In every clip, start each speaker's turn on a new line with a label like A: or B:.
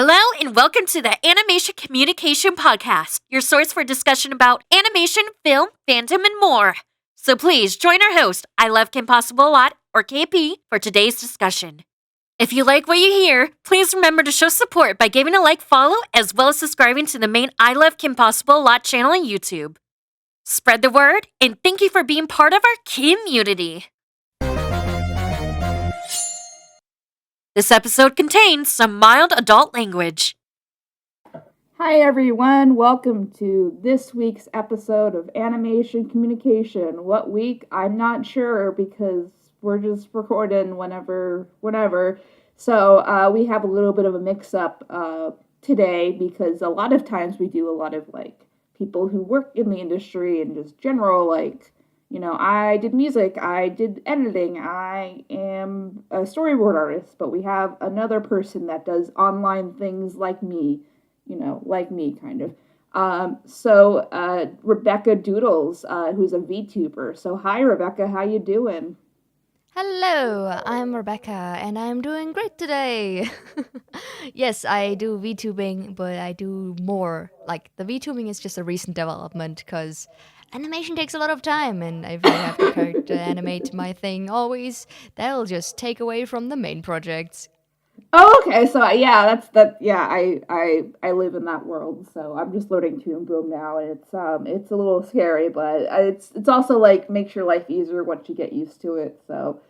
A: Hello and welcome to the Animation Communication Podcast, your source for discussion about animation, film, fandom, and more. So please join our host, I Love Kim Possible a Lot, or KP, for today's discussion. If you like what you hear, please remember to show support by giving a like, follow, as well as subscribing to the main I Love Kim Possible a Lot channel on YouTube. Spread the word, and thank you for being part of our community. This episode contains some mild adult language.
B: Hi everyone, welcome to this week's episode of Animation Communication. What week? I'm not sure because we're just recording whenever. So we have a little bit of a mix-up today because a lot of times we do a lot of people who work in the industry and just general I did music, I did editing, I am a storyboard artist, but we have another person that does online things like me. Kind of. So Rebecca Doodles, who's a Vtuber. So hi, Rebecca, how you doing?
C: Hello, I'm Rebecca, and I'm doing great today. Yes, I do VTubing, but I do more. Like, the VTubing is just a recent development, because animation takes a lot of time, and if I have the character to animate my thing always, that'll just take away from the main projects.
B: Oh, okay. So yeah, that's that. Yeah, I live in that world, so I'm just learning Toon Boom now, and it's a little scary, but it's also like makes your life easier once you get used to it. So,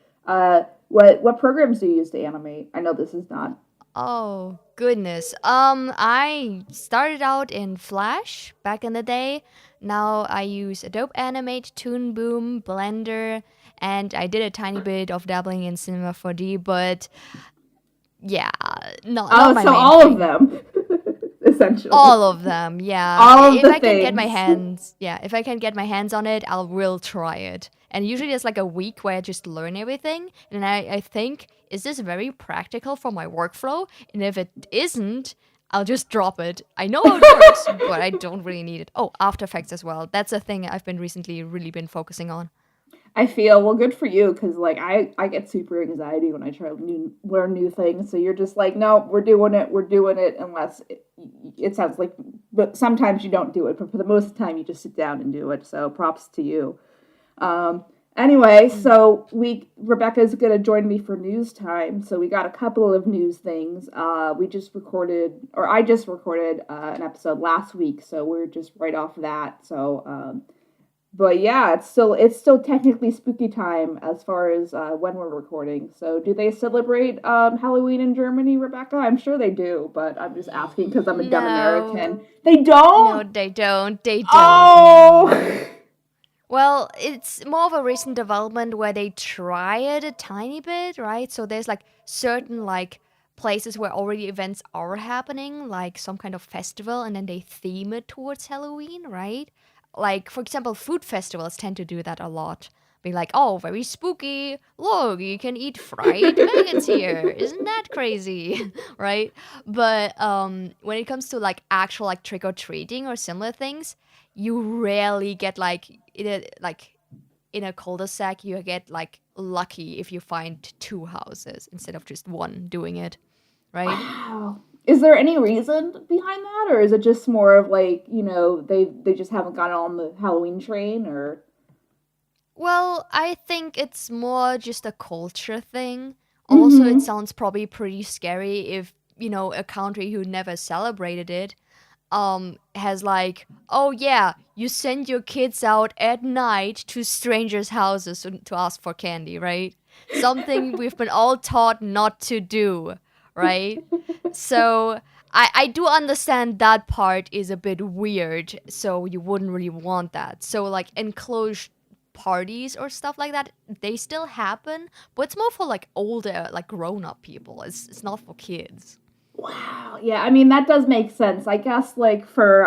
B: what programs do you use to animate? I know this is not.
C: Oh, goodness. I started out in Flash back in the day. Now I use Adobe Animate, Toon Boom, Blender, and I did a tiny bit of dabbling in Cinema 4D, but yeah, not
B: Oh,
C: my
B: so
C: main
B: all of
C: thing.
B: them, essentially,
C: All of them, yeah.
B: all of
C: If
B: the
C: I can get my
B: things.
C: hands, yeah, if I can get my hands on it, I will try it. And usually there's like a week where I just learn everything, and I think, is this very practical for my workflow? And if it isn't, I'll just drop it. I know how it works, but I don't really need it. Oh, After Effects as well. That's a thing I've been recently really been focusing on.
B: I feel well good for you because I get super anxiety when I try to learn new things. So you're just like, no, we're doing it unless it sounds like, but sometimes you don't do it, but for the most of the time you just sit down and do it. So props to you. Um, anyway,
C: Mm.
B: so Rebecca's gonna join me for news time. So we got a couple of news things. I just recorded an episode last week, so we're just right off that. But yeah, it's still technically spooky time as far as when we're recording. So, do they celebrate Halloween in Germany, Rebecca? I'm sure they do, but I'm just asking because I'm a dumb American.
C: No,
B: They
C: no,
B: don't.
C: they don't. They don't, no.
B: Oh,
C: Well, it's more of a recent development where they try it a tiny bit, right? So there's like certain like places where already events are happening, like some kind of festival, and then they theme it towards Halloween, right? Like, for example, food festivals tend to do that a lot. Be like, oh, very spooky. Look, you can eat fried maggots here. Isn't that crazy? Right? But when it comes to like actual like trick or treating or similar things, you rarely get in a cul-de-sac you get like lucky if you find two houses instead of just one doing it, right?
B: wow. Is there any reason behind that, or is it just more of they just haven't gotten on the Halloween train, or?
C: Well, I think it's more just a culture thing. Also, it
B: Mm-hmm.
C: sounds probably pretty scary if, a country who never celebrated it has like, oh yeah, you send your kids out at night to strangers' houses to ask for candy, right? Something we've been all taught not to do, right? So I do understand that part is a bit weird, so you wouldn't really want that. So like enclosed parties or stuff like that, they still happen, but it's more for like older, like grown up people. It's not for kids.
B: Wow. Yeah, I mean that does make sense. I guess like for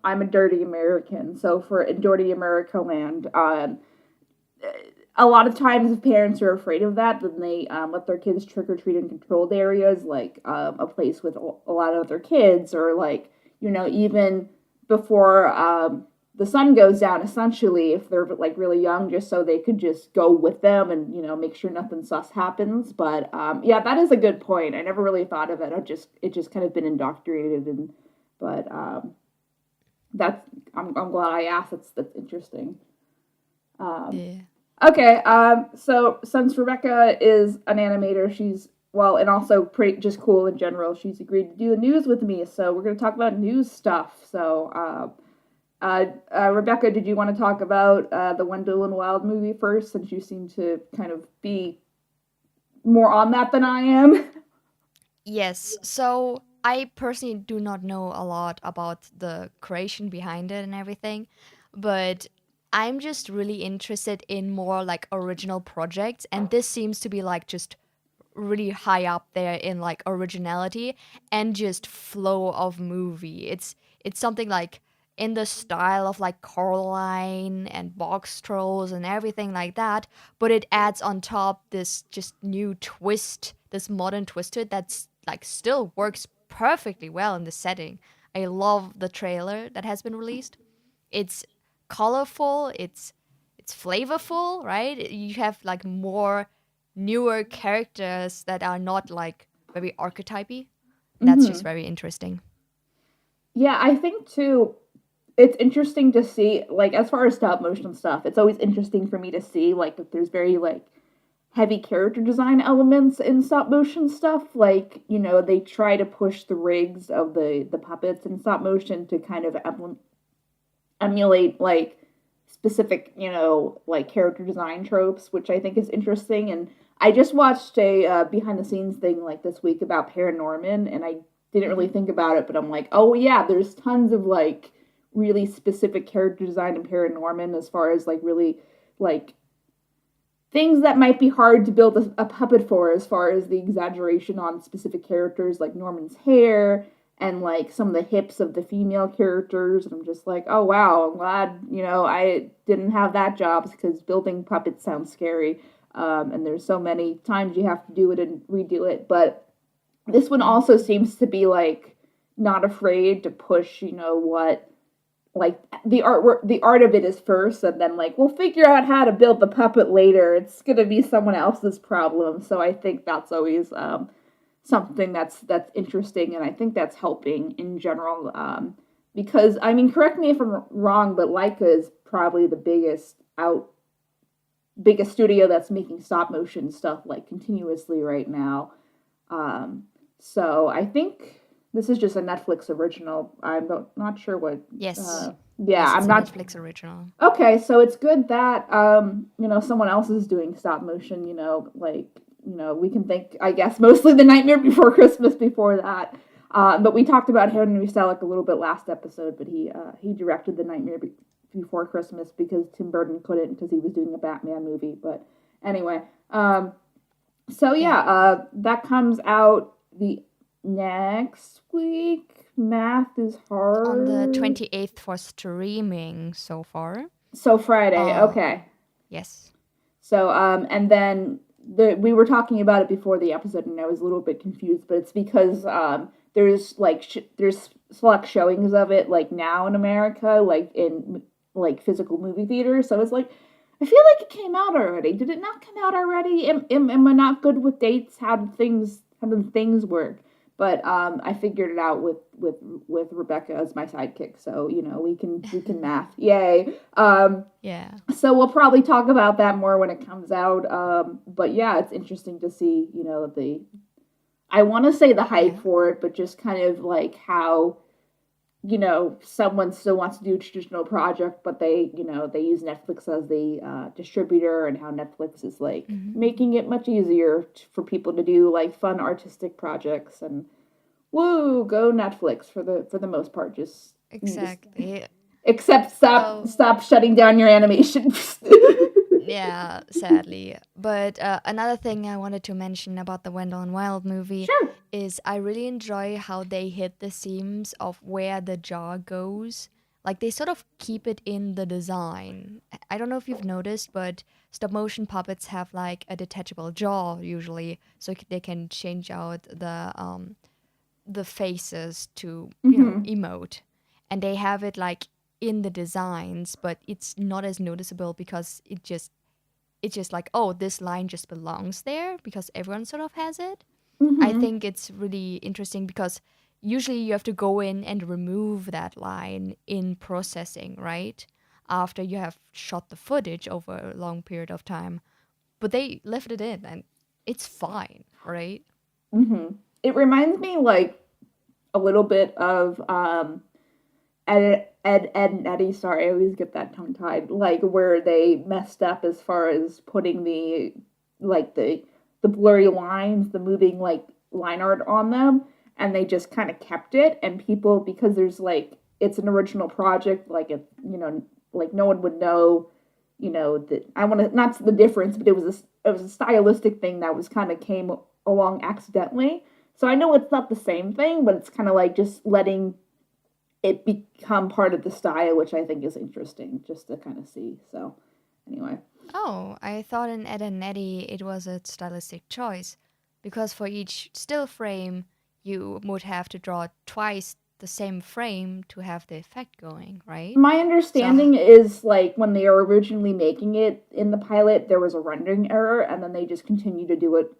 B: I'm a dirty American, so for in dirty America land, a lot of times if parents are afraid of that, then they let their kids trick or treat in controlled areas like a place with a lot of other kids or even before the sun goes down, essentially, if they're like really young, just so they could just go with them and, make sure nothing sus happens. But yeah, that is a good point. I never really thought of it. It just kind of been indoctrinated, and but that's I'm glad I asked. That's interesting.
C: Yeah.
B: Okay, so since Rebecca is an animator, she's and also pretty just cool in general. She's agreed to do the news with me, so we're going to talk about news stuff. So, Rebecca, did you want to talk about the Wendell and Wild movie first, since you seem to kind of be more on that than I am?
C: Yes. So I personally do not know a lot about the creation behind it and everything, but I'm just really interested in more like original projects, and this seems to be like just really high up there in like originality and just flow of movie. It's something like in the style of like Coraline and Box Trolls and everything like that, but it adds on top this just new twist, this modern twist to it that's like still works perfectly well in the setting. I love the trailer that has been released. It's colorful, it's flavorful, right? You have like more newer characters that are not like very archetypey. That's just
B: Mm-hmm.
C: very interesting.
B: Yeah, I think too. It's interesting to see, like, as far as stop motion stuff. It's always interesting for me to see, like, if there's very like heavy character design elements in stop motion stuff. Like, they try to push the rigs of the puppets in stop motion to kind of emulate like specific, like character design tropes, which I think is interesting. And I just watched a behind the scenes thing like this week about Paranorman, and I didn't really
C: Hmm.
B: think about it, but I'm like, oh yeah, there's tons of like really specific character design in Paranorman, as far as like really like things that might be hard to build a puppet for, as far as the exaggeration on specific characters, like Norman's hair and like some of the hips of the female characters. And I'm just like, oh wow, I'm glad I didn't have that job, because building puppets sounds scary. And there's so many times you have to do it and redo it. But this one
C: Hmm.
B: also seems to be like not afraid to push, what like the art of it is first, and then like we'll figure out how to build the puppet later. It's gonna be someone else's problem. So I think that's always something that's interesting, and I think that's helping in general, because I mean, correct me if I'm wrong, but Leica is probably the biggest studio that's making stop motion stuff like continuously right now. um, so I think this is just a Netflix original. I'm not sure what.
C: Yes.
B: Yeah,
C: Yes,
B: I'm
C: it's a
B: not.
C: Netflix original.
B: Okay, so it's good that someone else is doing stop motion. Like we can thank, I guess, mostly The Nightmare Before Christmas before that. But we talked about Henry Selick a little bit last episode. But he directed The Nightmare Before Christmas because Tim Burton couldn't, because he was doing a Batman movie. But anyway, so yeah,
C: Yeah.
B: that comes out the next week. Math is
C: On the
B: hard.
C: 28th for streaming so far.
B: So Friday,
C: Uh
B: okay.
C: yes.
B: So and then we were talking about it before the episode, and I was a little bit confused, but it's because there's like there's select showings of it like now in America, like in like physical movie theaters. So it's like I feel like it came out already. Did it not come out already? Am I not good with dates? How did things work? But I figured it out with Rebecca as my sidekick, so we can math, yay.
C: Yeah.
B: So we'll probably talk about that more when it comes out. But yeah, it's interesting to see, I want to say the hype
C: Yeah.
B: for it, but just kind of like how, someone still wants to do a traditional project, but they use Netflix as the distributor, and how Netflix is like
C: Hmm.
B: making it much easier for people to do like fun artistic projects. And woo, go Netflix for the most part. Just
C: Exactly.
B: except stop
C: So
B: stop shutting down your animation.
C: yeah, sadly. But another thing I wanted to mention about the Wendell and Wild movie
B: Sure.
C: is I really enjoy how they hit the seams of where the jaw goes. Like they sort of keep it in the design. I don't know if you've noticed, but stop motion puppets have like a detachable jaw usually, so they can change out the faces to
B: Mm-hmm.
C: emote, and they have it like in the designs, but it's not as noticeable because it's just like, oh, this line just belongs there because everyone sort of has it. I
B: Mm-hmm.
C: think it's really interesting because usually you have to go in and remove that line in processing, right? After you have shot the footage over a long period of time. But they left it in and it's fine, right?
B: Mm-hmm. It reminds me like a little bit of Ed and Eddie. Sorry, I always get that tongue tied. Like where they messed up as far as putting the like the blurry lines, the moving like line art on them, and they just kind of kept it. And people, because there's like it's an original project, like it, like no one would know, that I want to not the difference, but it was a stylistic thing that was kind of came along accidentally. So I know it's not the same thing, but it's kind of like just letting it become part of the style, which I think is interesting just to kind of see. So, anyway.
C: Oh, I thought in Ed and Eddie it was a stylistic choice because for each still frame you would have to draw twice the same frame to have the effect going, right?
B: My
C: So,
B: understanding is like when they were originally making it in the pilot, there was a rendering error, and then they just continue to do it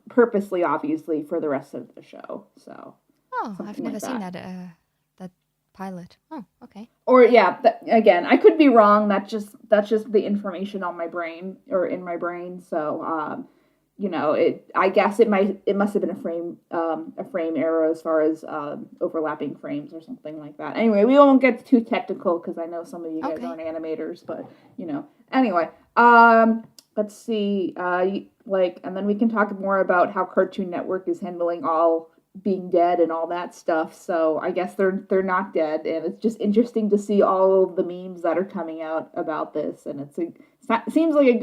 B: purposely, obviously, for the rest of the show. So,
C: oh, I've
B: something
C: never
B: like
C: seen
B: that.
C: that pilot. Oh, okay.
B: Or yeah, again, I could be wrong. That's just the information on my brain or in my brain. So it. I guess it must have been a frame error as far as overlapping frames or something like that. Anyway, we won't get too technical because I know some of you guys
C: Okay.
B: aren't animators, but Anyway, let's see. And then we can talk more about how Cartoon Network is handling all being dead and all that stuff. So I guess they're not dead, and it's just interesting to see all of the memes that are coming out about this, and it seems like a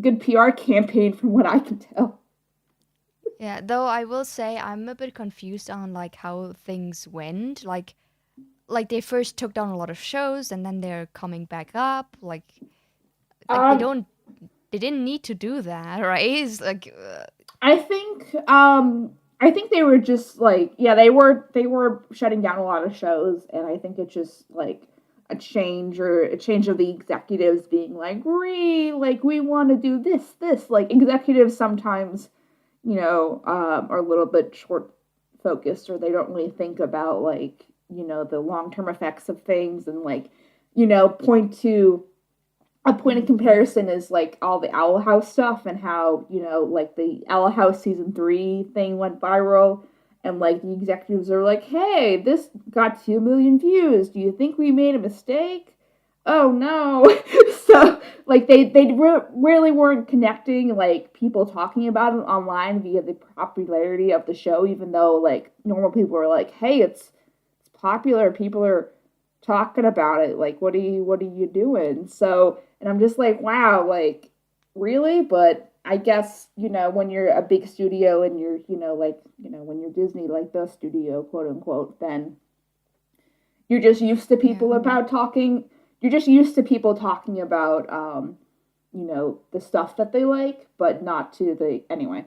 B: good PR campaign from what I can tell.
C: Yeah, though I will say I'm a bit confused on like how things went. Like they first took down a lot of shows and then they're coming back up. Like
B: Um,
C: they didn't need to do that, right? It's like
B: I think I think they were just like they were shutting down a lot of shows, and I think it's just like a change of the executives being like we want to do this like executives sometimes are a little bit short focused, or they don't really think about like the long term effects of things, and like point to a point of comparison is like all the Owl House stuff, and how like the Owl House season 3 thing went viral, and like the executives are like, hey, this got 2 million views, do you think we made a mistake? Oh no. So like really weren't connecting like people talking about it online via the popularity of the show, even though like normal people were like, hey, it's popular, people are talking about it, like what are you doing? So, and I'm just like, wow, like really? But I guess when you're a big studio and you're when you're Disney, like the studio, quote unquote, then you're just used to
C: yeah.
B: people about talking you're just used to people talking about the stuff that they like, but not to the anyway.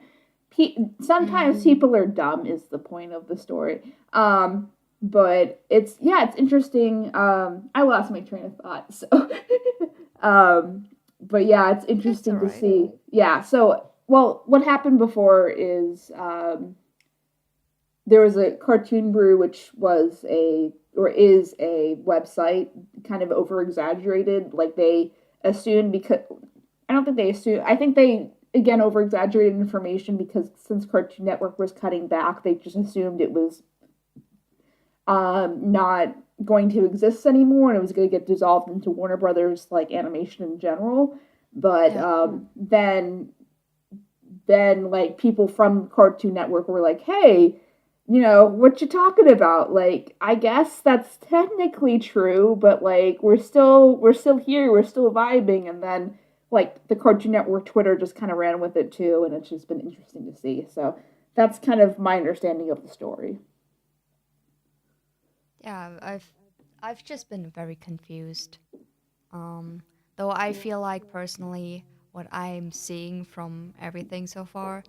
B: Sometimes people are dumb is the point of the story. But it's interesting. I lost my train of thought. So but yeah, it's
C: It's
B: interesting
C: all
B: to
C: right.
B: see. Yeah, so well, what happened before is there was a Cartoon Brew, which was a or is a website, kind of over exaggerated. Like they assumed, because I don't think they assume. I think they again over exaggerated information, because since Cartoon Network was cutting back, they just assumed it was not going to exist anymore, and it was going to get dissolved into Warner Brothers like animation in general. But
C: Yeah.
B: then like people from Cartoon Network were like, hey, what you talking about? Like, I guess that's technically true, but like we're still here, we're still vibing. And then like the Cartoon Network Twitter just kind of ran with it too, and it's just been interesting to see. So that's kind of my understanding of the story.
C: Yeah, I've just been very confused. Um, though I feel like personally what I'm seeing from everything so far,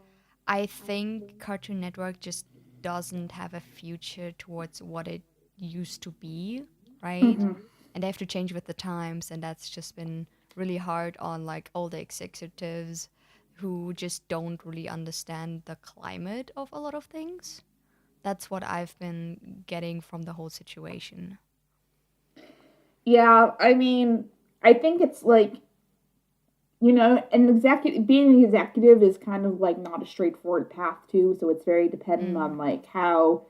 C: I think Cartoon Network just doesn't have a future towards what it used to be, right?
B: Mm-hmm.
C: and they have to change with the times, and that's just been really hard on like all the executives who just don't really understand the climate of a lot of things. That's what I've been getting from the whole situation.
B: Yeah, I mean, I think it's like, an executive, being an executive is kind of like not a straightforward path too. So it's very dependent on
C: Mm.
B: like how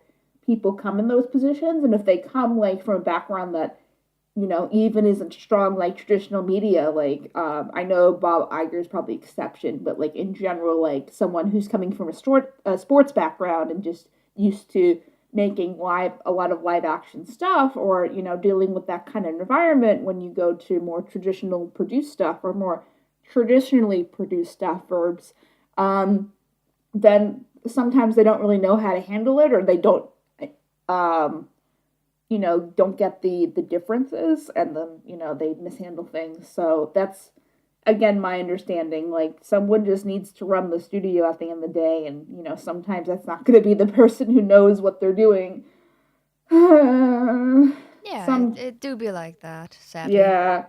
B: people come in those positions, and if they come like from a background that even isn't strong like traditional media. Like I know Bob Iger's probably exception, but like in general, like someone who's coming from a sports background and just used to making a lot of live action stuff, or dealing with that kind of environment when you go to more traditional produced stuff or more traditionally produced stuff verbs, then sometimes they don't really know how to handle it, or they don't um, don't get the differences, and then, they mishandle things. So that's, again, my understanding. Like, someone just needs to run the studio at the end of the day, and, sometimes that's not going to be the person who knows what they're doing.
C: Yeah, it,
B: Some,
C: it do be like that, sadly.
B: yeah.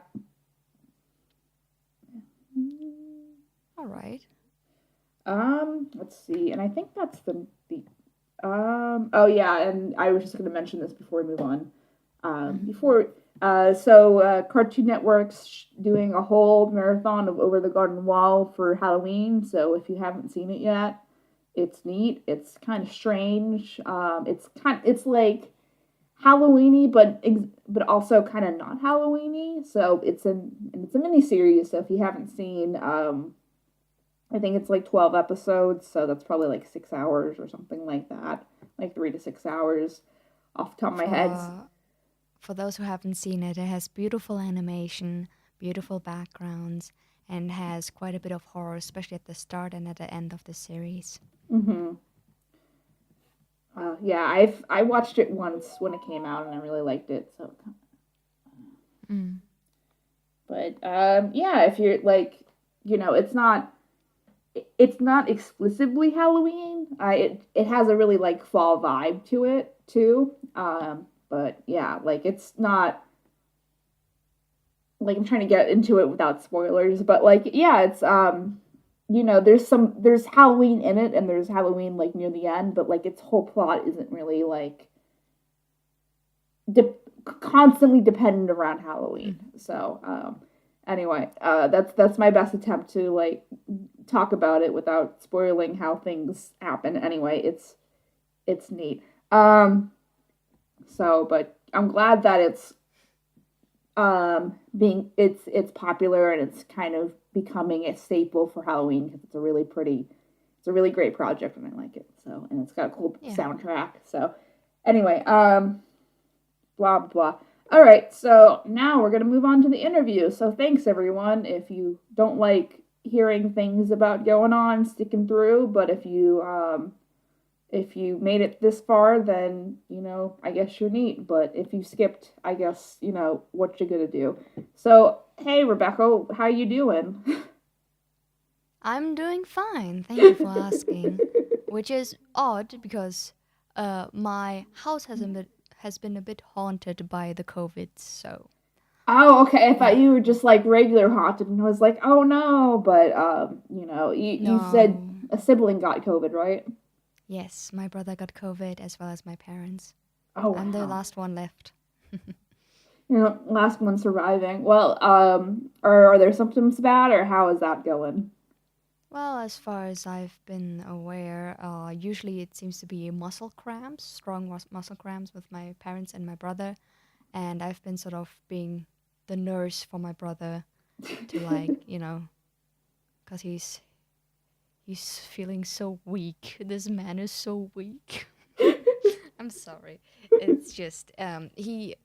C: All right.
B: Let's see. And I think that's oh yeah, and I was just going to mention this before we move on.
C: Mhm.
B: Cartoon Network's doing a whole marathon of Over the Garden Wall for Halloween. So if you haven't seen it yet, it's neat. It's kind of strange. It's like Halloweeny, but also kind of not Halloweeny. So it's a mini series. So if you haven't seen, I think it's like 12 episodes. So that's probably like 6 hours or something like that, like 3 to 6 hours off the top of my head.
C: For those who haven't seen it, it has beautiful animation, beautiful backgrounds, and has quite a bit of horror, especially at the start and at the end of the series.
B: Mm-hmm. Yeah, I watched it once when it came out, and I really liked it. So,
C: Mm.
B: but yeah, if you're like, it's not explicitly Halloween. It has a really like fall vibe to it too. But yeah, like it's not like, I'm trying to get into it without spoilers, but like yeah, it's there's Halloween in it, and there's Halloween like near the end, but like its whole plot isn't really like de- constantly dependent around
C: Mm.
B: Halloween. So anyway, that's my best attempt to like talk about it without spoiling how things happen. Anyway, it's neat. But I'm glad that it's popular, and it's kind of becoming a staple for Halloween, because it's a really great project, and I like it. So, and it's got a cool
C: Yeah.
B: soundtrack. So anyway, blah blah. All right, so now we're gonna move on to the interview. So thanks everyone. If you don't like hearing things about going on, sticking through, but if you made it this far, then, I guess you're neat. But if you skipped, I guess, what you're going to do. So, hey, Rebecca, how you doing?
C: I'm doing fine, thank you for asking. Which is odd because my house has been a bit haunted by the COVID, so
B: Oh, okay. I thought
C: yeah.
B: you were just like regular haunted, and I was like, oh no. But, you said
C: No.
B: a sibling got COVID, right?
C: Yes, my brother got COVID as well as my parents.
B: Oh,
C: I'm the
B: wow.
C: last one left.
B: Last one surviving. Well, are there symptoms bad, or how is that going?
C: Well, as far as I've been aware, usually it seems to be muscle cramps, strong muscle cramps with my parents and my brother. And I've been sort of being the nurse for my brother to like, because he's feeling so weak. This man is so weak. I'm sorry. It's just he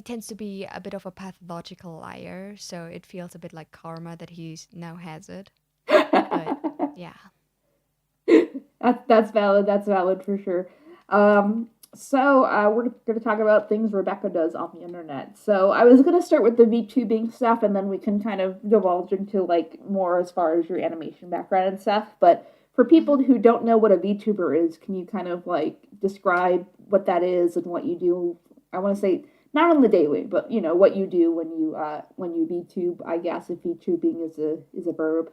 C: tends to be a bit of a pathological liar, so it feels a bit like karma that he's now has it. But yeah.
B: That's valid. That's valid for sure. We're going to talk about things Rebecca does on the internet. So I was going to start with the VTubing stuff, and then we can kind of divulge into like more as far as your animation background and stuff. But for
C: Mhm.
B: people who don't know what a VTuber is, can you kind of like describe what that is and what you do? I want to say not on the daily, but what you do when you VTube. I guess if VTubing is a verb.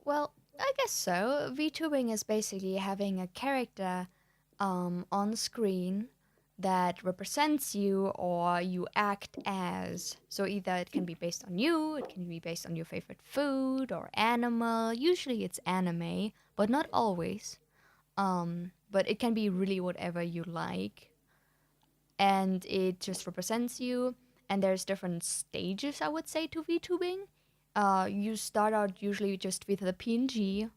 C: Well, I guess so. VTubing is basically having a character on screen that represents you or you act as. So either it can be based on you, it can be based on your favorite food or animal. Usually it's anime, but not always. But it can be really whatever you like. And it just represents you. And there's different stages, I would say, to VTubing. You start out usually just with a PNG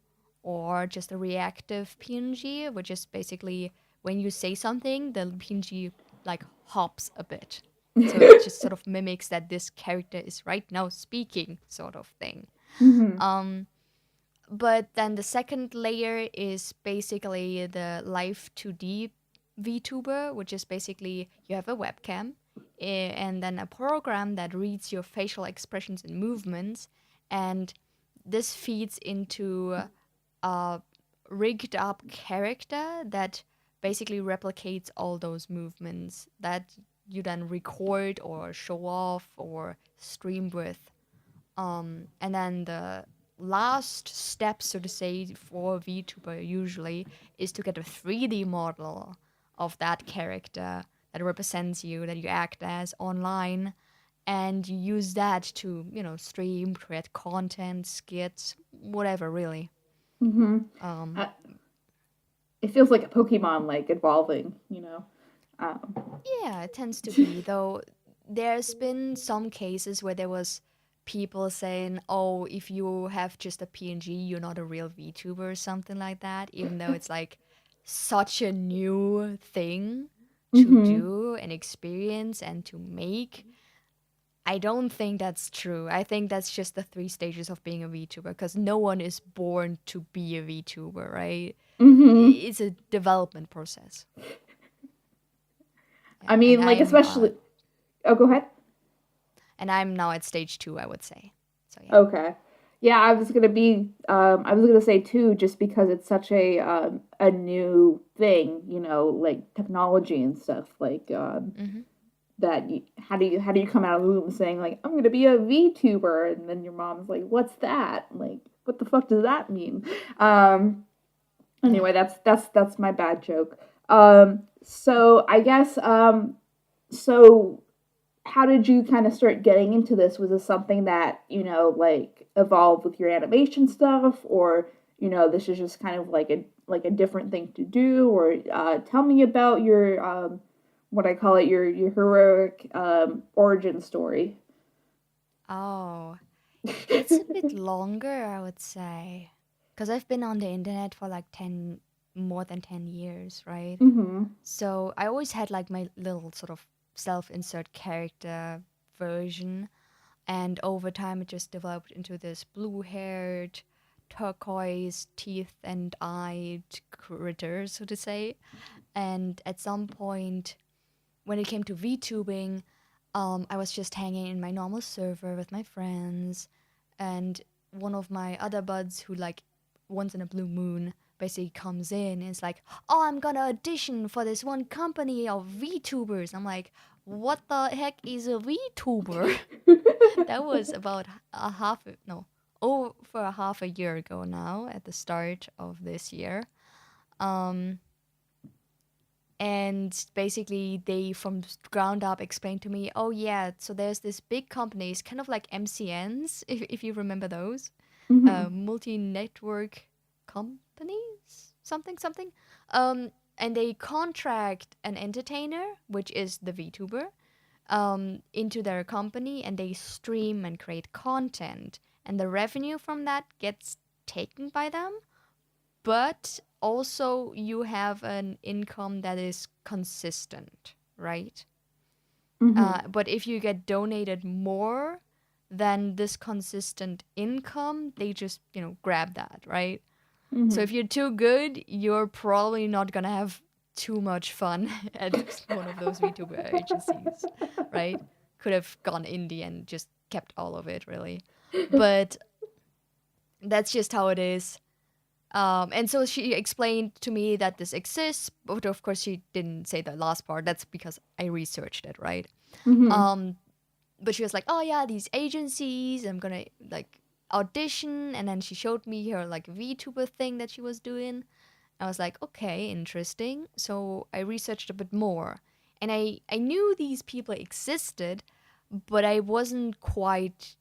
C: or just a reactive PNG, which is basically when you say something, the PNG like hops a bit. So it just sort of mimics that this character is right now speaking, sort of thing. Um, but then the second layer is basically the live 2D VTuber, which is basically you have a webcam and then a program that reads your facial expressions and movements. And this feeds into a rigged up character that basically replicates all those movements that you then record or show off or stream with. And then the last step, so to say, for VTuber usually is to get a 3D model of that character that represents you, that you act as online, and you use that to, stream, create content, skits, whatever, really.
B: Mm-hmm.
C: Um,
B: It feels like a Pokemon, like evolving.
C: yeah, it tends to be, though. There's been some cases where there was people saying, "Oh, if you have just a PNG, you're not a real VTuber," or something like that. Even though it's like such a new thing to do and experience and to make. I don't think that's true. I think that's just the 3 stages of being a VTuber because no one is born to be a VTuber, right? It's a development process.
B: I
C: Yeah,
B: mean, like especially. Oh, go ahead.
C: And I'm now at stage 2, I would say. So yeah.
B: Okay. Yeah, I was gonna say too, just because it's such a new thing, like technology and stuff, like that. How do you come out of the womb saying like I'm gonna be a VTuber, and then your mom's like, what's that? Like, what the fuck does that mean? Anyway, that's my bad joke. So I guess so how did you kind of start getting into this? Was this something that, like evolved with your animation stuff, or, this is just kind of like a different thing to do? Or tell me about your what I call it, your heroic origin story.
C: Oh, it's a bit longer, I would say. Because I've been on the internet for like more than 10 years, right? So I always had like my little sort of self-insert character version, and over time it just developed into this blue-haired, turquoise teeth and eyed critter, so to say. And at some point when it came to VTubing, I was just hanging in my normal server with my friends, and one of my other buds who like once in a blue moon basically comes in and is like, "Oh, I'm gonna audition for this one company of VTubers." I'm like, "What the heck is a VTuber?" That was about over a half a year ago now, at the start of this year. Um, and basically they from ground up explained to me, "Oh yeah, so there's this big company, it's kind of like MCNs, if you remember those, multi-network companies, something, and they contract an entertainer, which is the VTuber, into their company, and they stream and create content, and the revenue from that gets taken by them, but also you have an income that is consistent, right? But if you get donated more than this consistent income, they just, grab that, right? So if you're too good, you're probably not gonna have too much fun at one of those VTuber agencies, right? Could have gone indie and just kept all of it, really. But that's just how it is. And so she explained to me that this exists, but of course she didn't say the last part. That's because I researched it, right?
B: Mm-hmm.
C: Um, but she was like, "Oh yeah, these agencies. I'm gonna like audition," and then she showed me her like VTuber thing that she was doing. I was like, "Okay, interesting." So I researched a bit more, and I knew these people existed, but I wasn't quite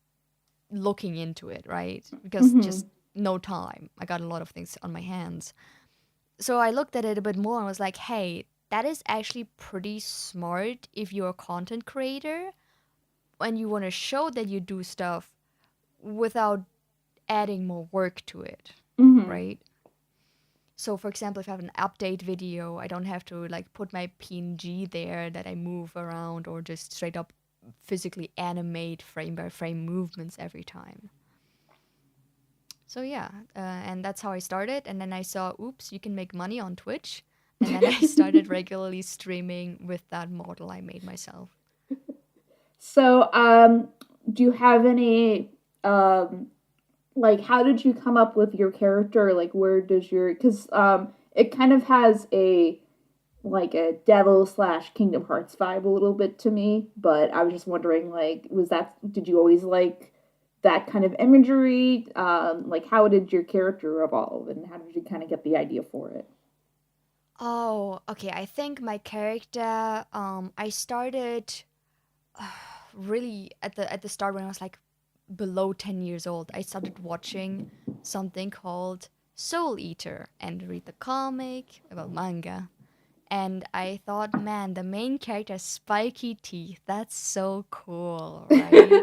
C: looking into it, right? Because
B: Mm-hmm.
C: just no time. I got a lot of things on my hands. So I looked at it a bit more and was like, hey, that is actually pretty smart if you're a content creator and you want to show that you do stuff without adding more work to it,
B: Mm-hmm.
C: right? So for example, if I have an update video, I don't have to like put my PNG there that I move around or just straight up physically animate frame by frame movements every time. So yeah, and that's how I started. And then I saw, oops, you can make money on Twitch. And then I started regularly streaming with that model I made myself.
B: So, do you have any like how did you come up with your character? Like where does your because it kind of has a like a devil slash Kingdom Hearts vibe a little bit to me, but I was just wondering like was that did you always like that kind of imagery? Like how did your character evolve and how did you kind of get the idea for it?
C: Oh, okay. I think my character, I started really at the start when I was like below 10 years old. I started watching something called Soul Eater and read the comic about manga. And I thought, man, the main character has spiky teeth. That's so cool, right?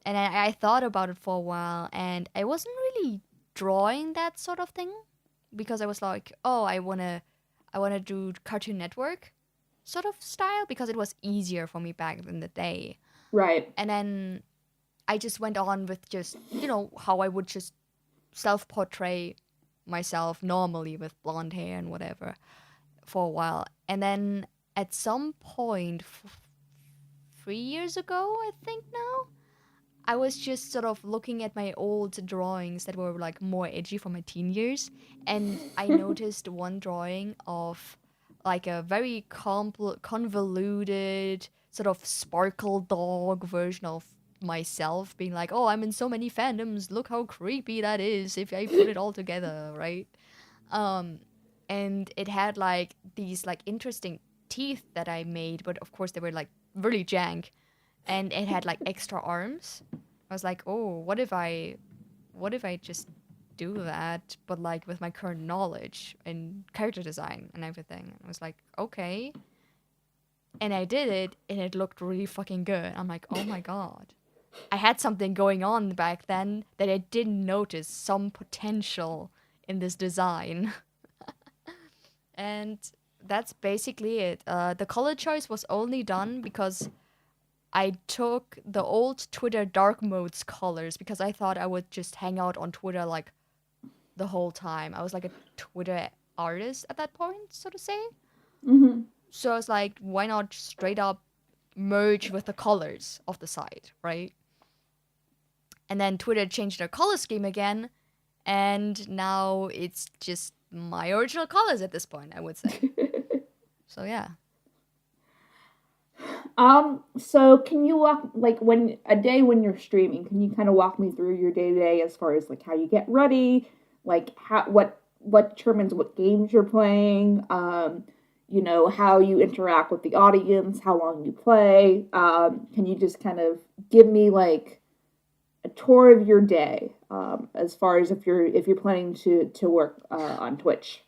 C: And I thought about it for a while, and I wasn't really drawing that sort of thing because I was like, oh, I wanna do Cartoon Network sort of style because it was easier for me back in the day.
B: Right.
C: And then I just went on with just how I would just self-portray myself normally with blonde hair and whatever for a while, and then at some point, 3 years ago, I think now, I was just sort of looking at my old drawings that were like more edgy from my teen years, and I noticed one drawing of like a very convoluted sort of sparkle dog version of myself being like, "Oh, I'm in so many fandoms. Look how creepy that is if I put it all together, right?" Um, and it had like these like interesting teeth that I made, but of course they were like really jank, and it had like extra arms. I was like, oh, what if I just do that, but like with my current knowledge and character design and everything? I was like, okay, and I did it, and it looked really fucking good. I'm like, oh my god. I had something going on back then that I didn't notice some potential in this design. And that's basically it. The color choice was only done because I took the old Twitter dark modes colors because I thought I would just hang out on Twitter like the whole time. I was like a Twitter artist at that point, so to say.
B: Mm-hmm.
C: So I was like, why not straight up merge with the colors of the site, right? And then Twitter changed their color scheme again, and now it's just my original colors at this point, I would say. So yeah.
B: So can you walk like when a day when you're streaming, can you kind of walk me through your day to day as far as like how you get ready, like how what determines what games you're playing, how you interact with the audience, how long you play. Can you just kind of give me like a tour of your day, as far as if you're planning to work on Twitch?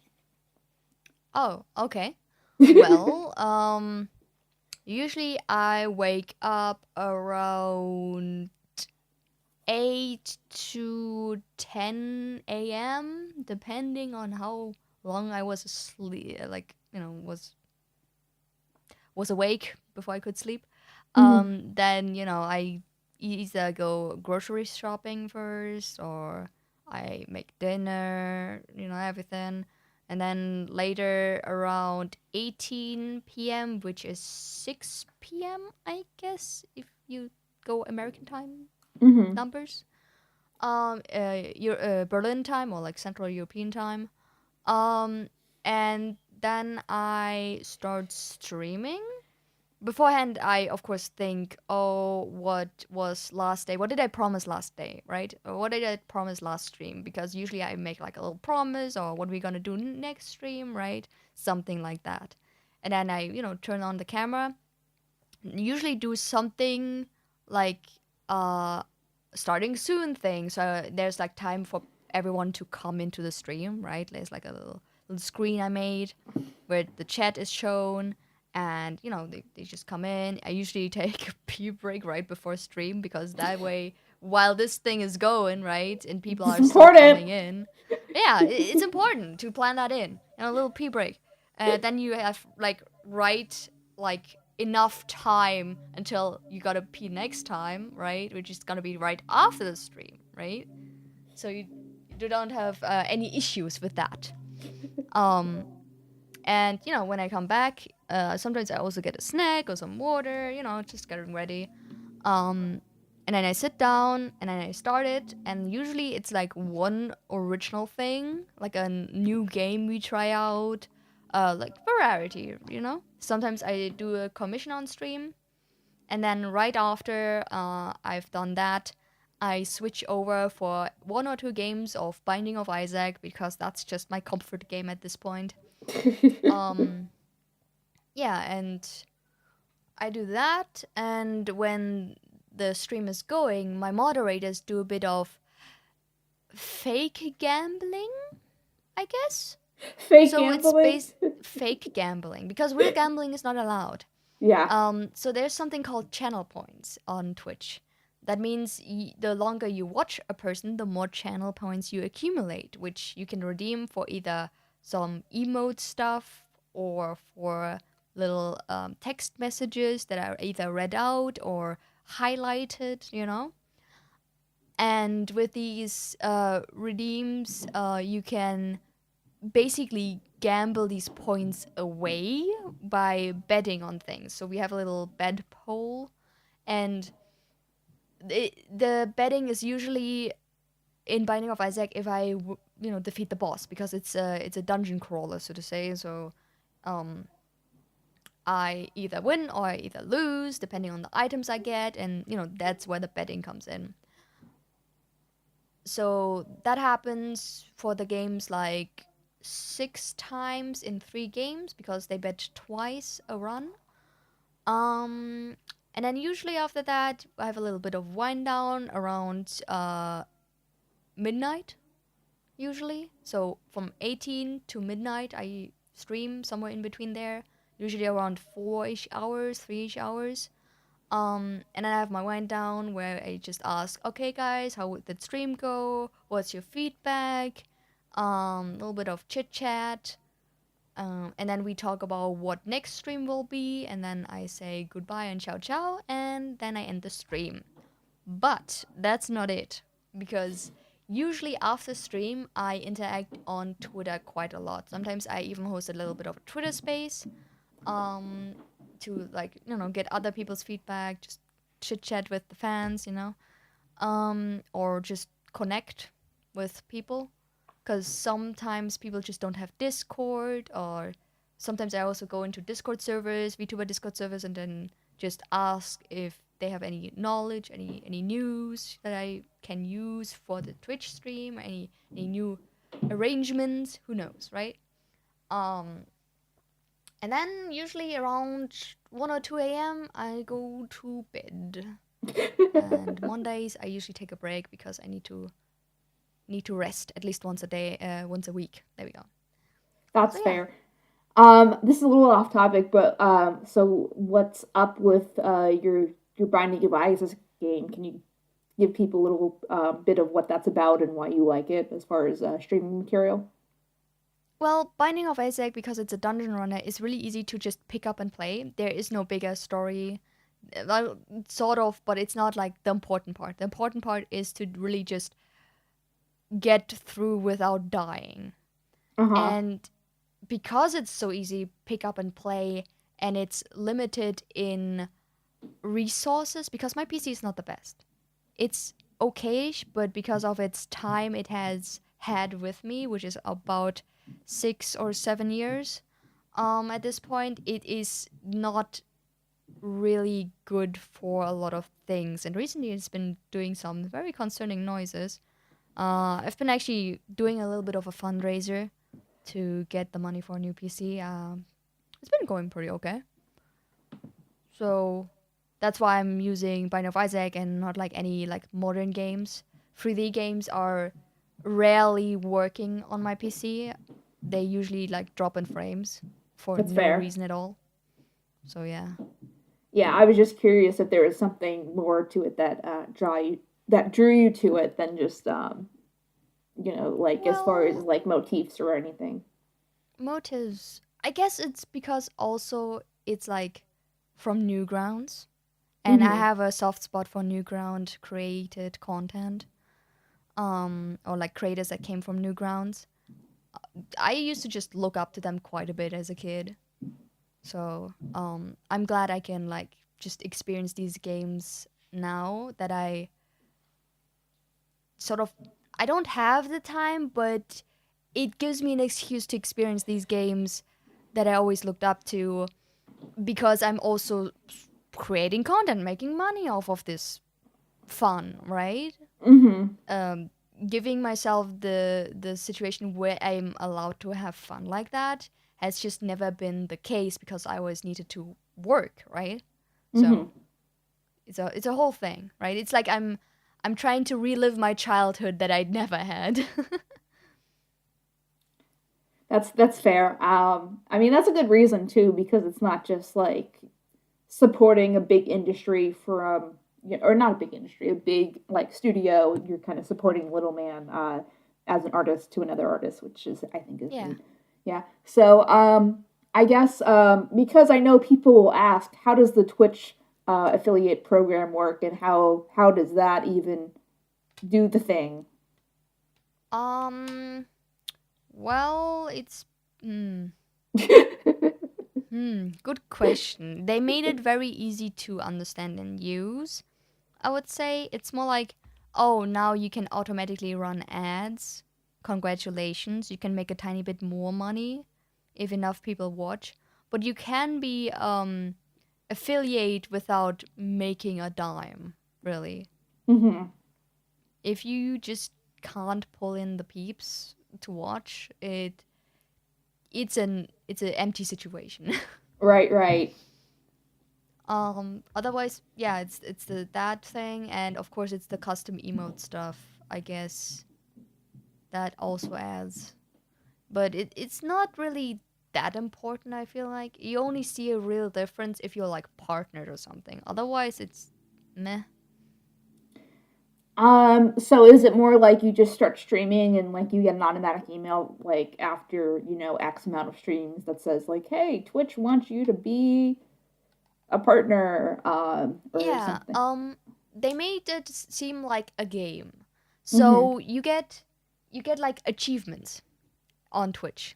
C: Oh, okay. Well, usually I wake up around 8 to 10 a.m., depending on how long I was asleep, like, was awake before I could sleep.
B: Mm-hmm.
C: Then, I either go grocery shopping first or I make dinner, everything. And then later around 18 p.m., which is 6 p.m., I guess, if you go American time
B: Mm-hmm.
C: numbers. Berlin time or like Central European time. And then I start streaming. Beforehand, I of course think, oh, what was last day? What did I promise last day, right? Or what did I promise last stream? Because usually I make like a little promise, or what are we gonna do next stream, right? Something like that. And then I, turn on the camera. Usually do something like starting soon thing. So there's like time for everyone to come into the stream, right? There's like a little screen I made where the chat is shown, and they just come in. I usually take a pee break right before stream, because that way, while this thing is going, right, and people are still coming in, yeah, it's important to plan that in. A little pee break. Then you have like like enough time until you gotta pee next time, right? Which is gonna be right after the stream, right? So you don't have any issues with that. And when I come back, sometimes I also get a snack or some water, just getting ready. And then I sit down and then I start it, and usually it's like one original thing, like a new game we try out, like variety, Sometimes I do a commission on stream, and then right after I've done that, I switch over for 1 or 2 games of Binding of Isaac, because that's just my comfort game at this point. Yeah, and I do that, and when the stream is going, my moderators do a bit of fake gambling, I guess.
B: Fake
C: so
B: gambling?
C: It's fake gambling, because real gambling is not allowed.
B: Yeah.
C: So there's something called channel points on Twitch. That means the longer you watch a person, the more channel points you accumulate, which you can redeem for either some emote stuff or for little text messages that are either read out or highlighted, And with these redeems, you can basically gamble these points away by betting on things. So we have a little bet poll, and the betting is usually in Binding of Isaac if I defeat the boss, because it's a dungeon crawler, so to say. So I either win or I either lose depending on the items I get, and that's where the betting comes in. So that happens for the games like 6 times in 3 games, because they bet twice a run. And then usually after that, I have a little bit of wind down around midnight, usually. So from 18 to midnight, I stream somewhere in between there, usually around 4-ish hours, 3-ish hours. And then I have my wind down where I just ask, okay, guys, how did stream go? What's your feedback? A little bit of chit chat. And then we talk about what next stream will be, and then I say goodbye and ciao ciao, and then I end the stream. But that's not it, because usually after stream, I interact on Twitter quite a lot. Sometimes I even host a little bit of a Twitter space, to get other people's feedback, just chit chat with the fans, or just connect with people. Because sometimes people just don't have Discord, or sometimes I also go into Discord servers, Vtuber Discord servers, and then just ask if they have any knowledge, any news that I can use for the Twitch stream, any new arrangements, who knows, right? And then usually around 1 or 2 a.m. I go to bed. And Mondays I usually take a break because I need to rest at least once a week. There we go.
B: That's fair. This is a little off topic, but so what's up with your Binding of Isaac game? Can you give people a little bit of what that's about and why you like it as far as streaming material?
C: Well, Binding of Isaac, because it's a dungeon runner, is really easy to just pick up and play. There is no bigger story. Well, sort of, but it's not like the important part. The important part is to really just get through without dying. And because it's so easy, pick up and play, and it's limited in resources, because my PC is not the best. It's okayish, but because of its time it has had with me, which is about 6 or 7 years, at this point, it is not really good for a lot of things. And recently, it's been doing some very concerning noises. I've been actually doing a little bit of a fundraiser to get the money for a new PC. It's been going pretty okay. So that's why I'm using Binding of Isaac and not like any like modern games. 3D games are rarely working on my PC. They usually like drop in frames for
B: That's
C: no
B: fair.
C: reason at all. So yeah.
B: Yeah, I was just curious if there was something more to it that drew you to it than just like as far as
C: Well,
B: like motifs or anything.
C: motives. I guess it's because also it's like from Newgrounds, and I
B: Mm-hmm.
C: have a soft spot for Newground created content, or like creators that came from Newgrounds. I used to just look up to them quite a bit as a kid, so I'm glad I can like just experience these games now that I sort of I don't have the time, but it gives me an excuse to experience these games that I always looked up to because I'm also creating content, making money off of this fun, right?
B: Mm-hmm.
C: Um, Giving myself the situation where I'm allowed to have fun like that has just never been the case because I always needed to work, right?
B: Mm-hmm.
C: So it's a whole thing, right? It's like I'm trying to relive my childhood that I'd never had.
B: That's fair. I mean that's a good reason too because it's not just like supporting a big industry from or not a big industry, a big like studio. You're kind of supporting little man as an artist to another artist, which is I think is
C: Yeah.
B: neat. Yeah. So I guess because I know people will ask, how does the Twitch affiliate program work, and how does that even do the thing?
C: Um. Well, it's hmm. Good question. They made it very easy to understand and use. I would say it's more like, oh, now you can automatically run ads. Congratulations, you can make a tiny bit more money if enough people watch. But you can be affiliate without making a dime, really.
B: Hmm.
C: If you just can't pull in the peeps to watch it, it's an empty situation.
B: Right, right.
C: Otherwise, yeah, it's the that thing, and of course it's the custom emote stuff, I guess, that also adds. But it's not really that important, I feel like. You only see a real difference if you're like partnered or something. Otherwise it's meh.
B: So is it more like you just start streaming and like you get an automatic email like after, X amount of streams that says like, hey, Twitch wants you to be a partner, or
C: Yeah,
B: something.
C: they made it seem like a game.
B: Mm-hmm.
C: So you get like achievements on Twitch.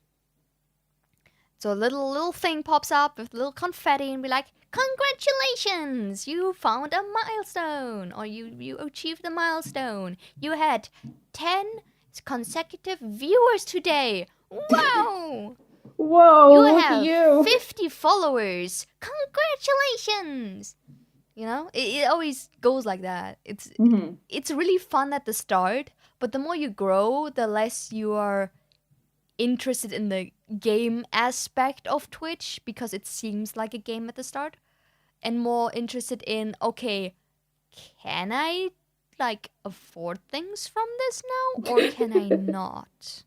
C: So a little thing pops up with little confetti and be like, "Congratulations! You found a milestone, or you achieved the milestone. You had 10 consecutive viewers today. Wow! You
B: Whoa, look at
C: have
B: you.
C: 50 followers. Congratulations!" It always goes like that.
B: Mm-hmm.
C: It's really fun at the start, but the more you grow, the less you are interested in the game aspect of Twitch because it seems like a game at the start, and more interested in, okay, can I like afford things from this now or can I not?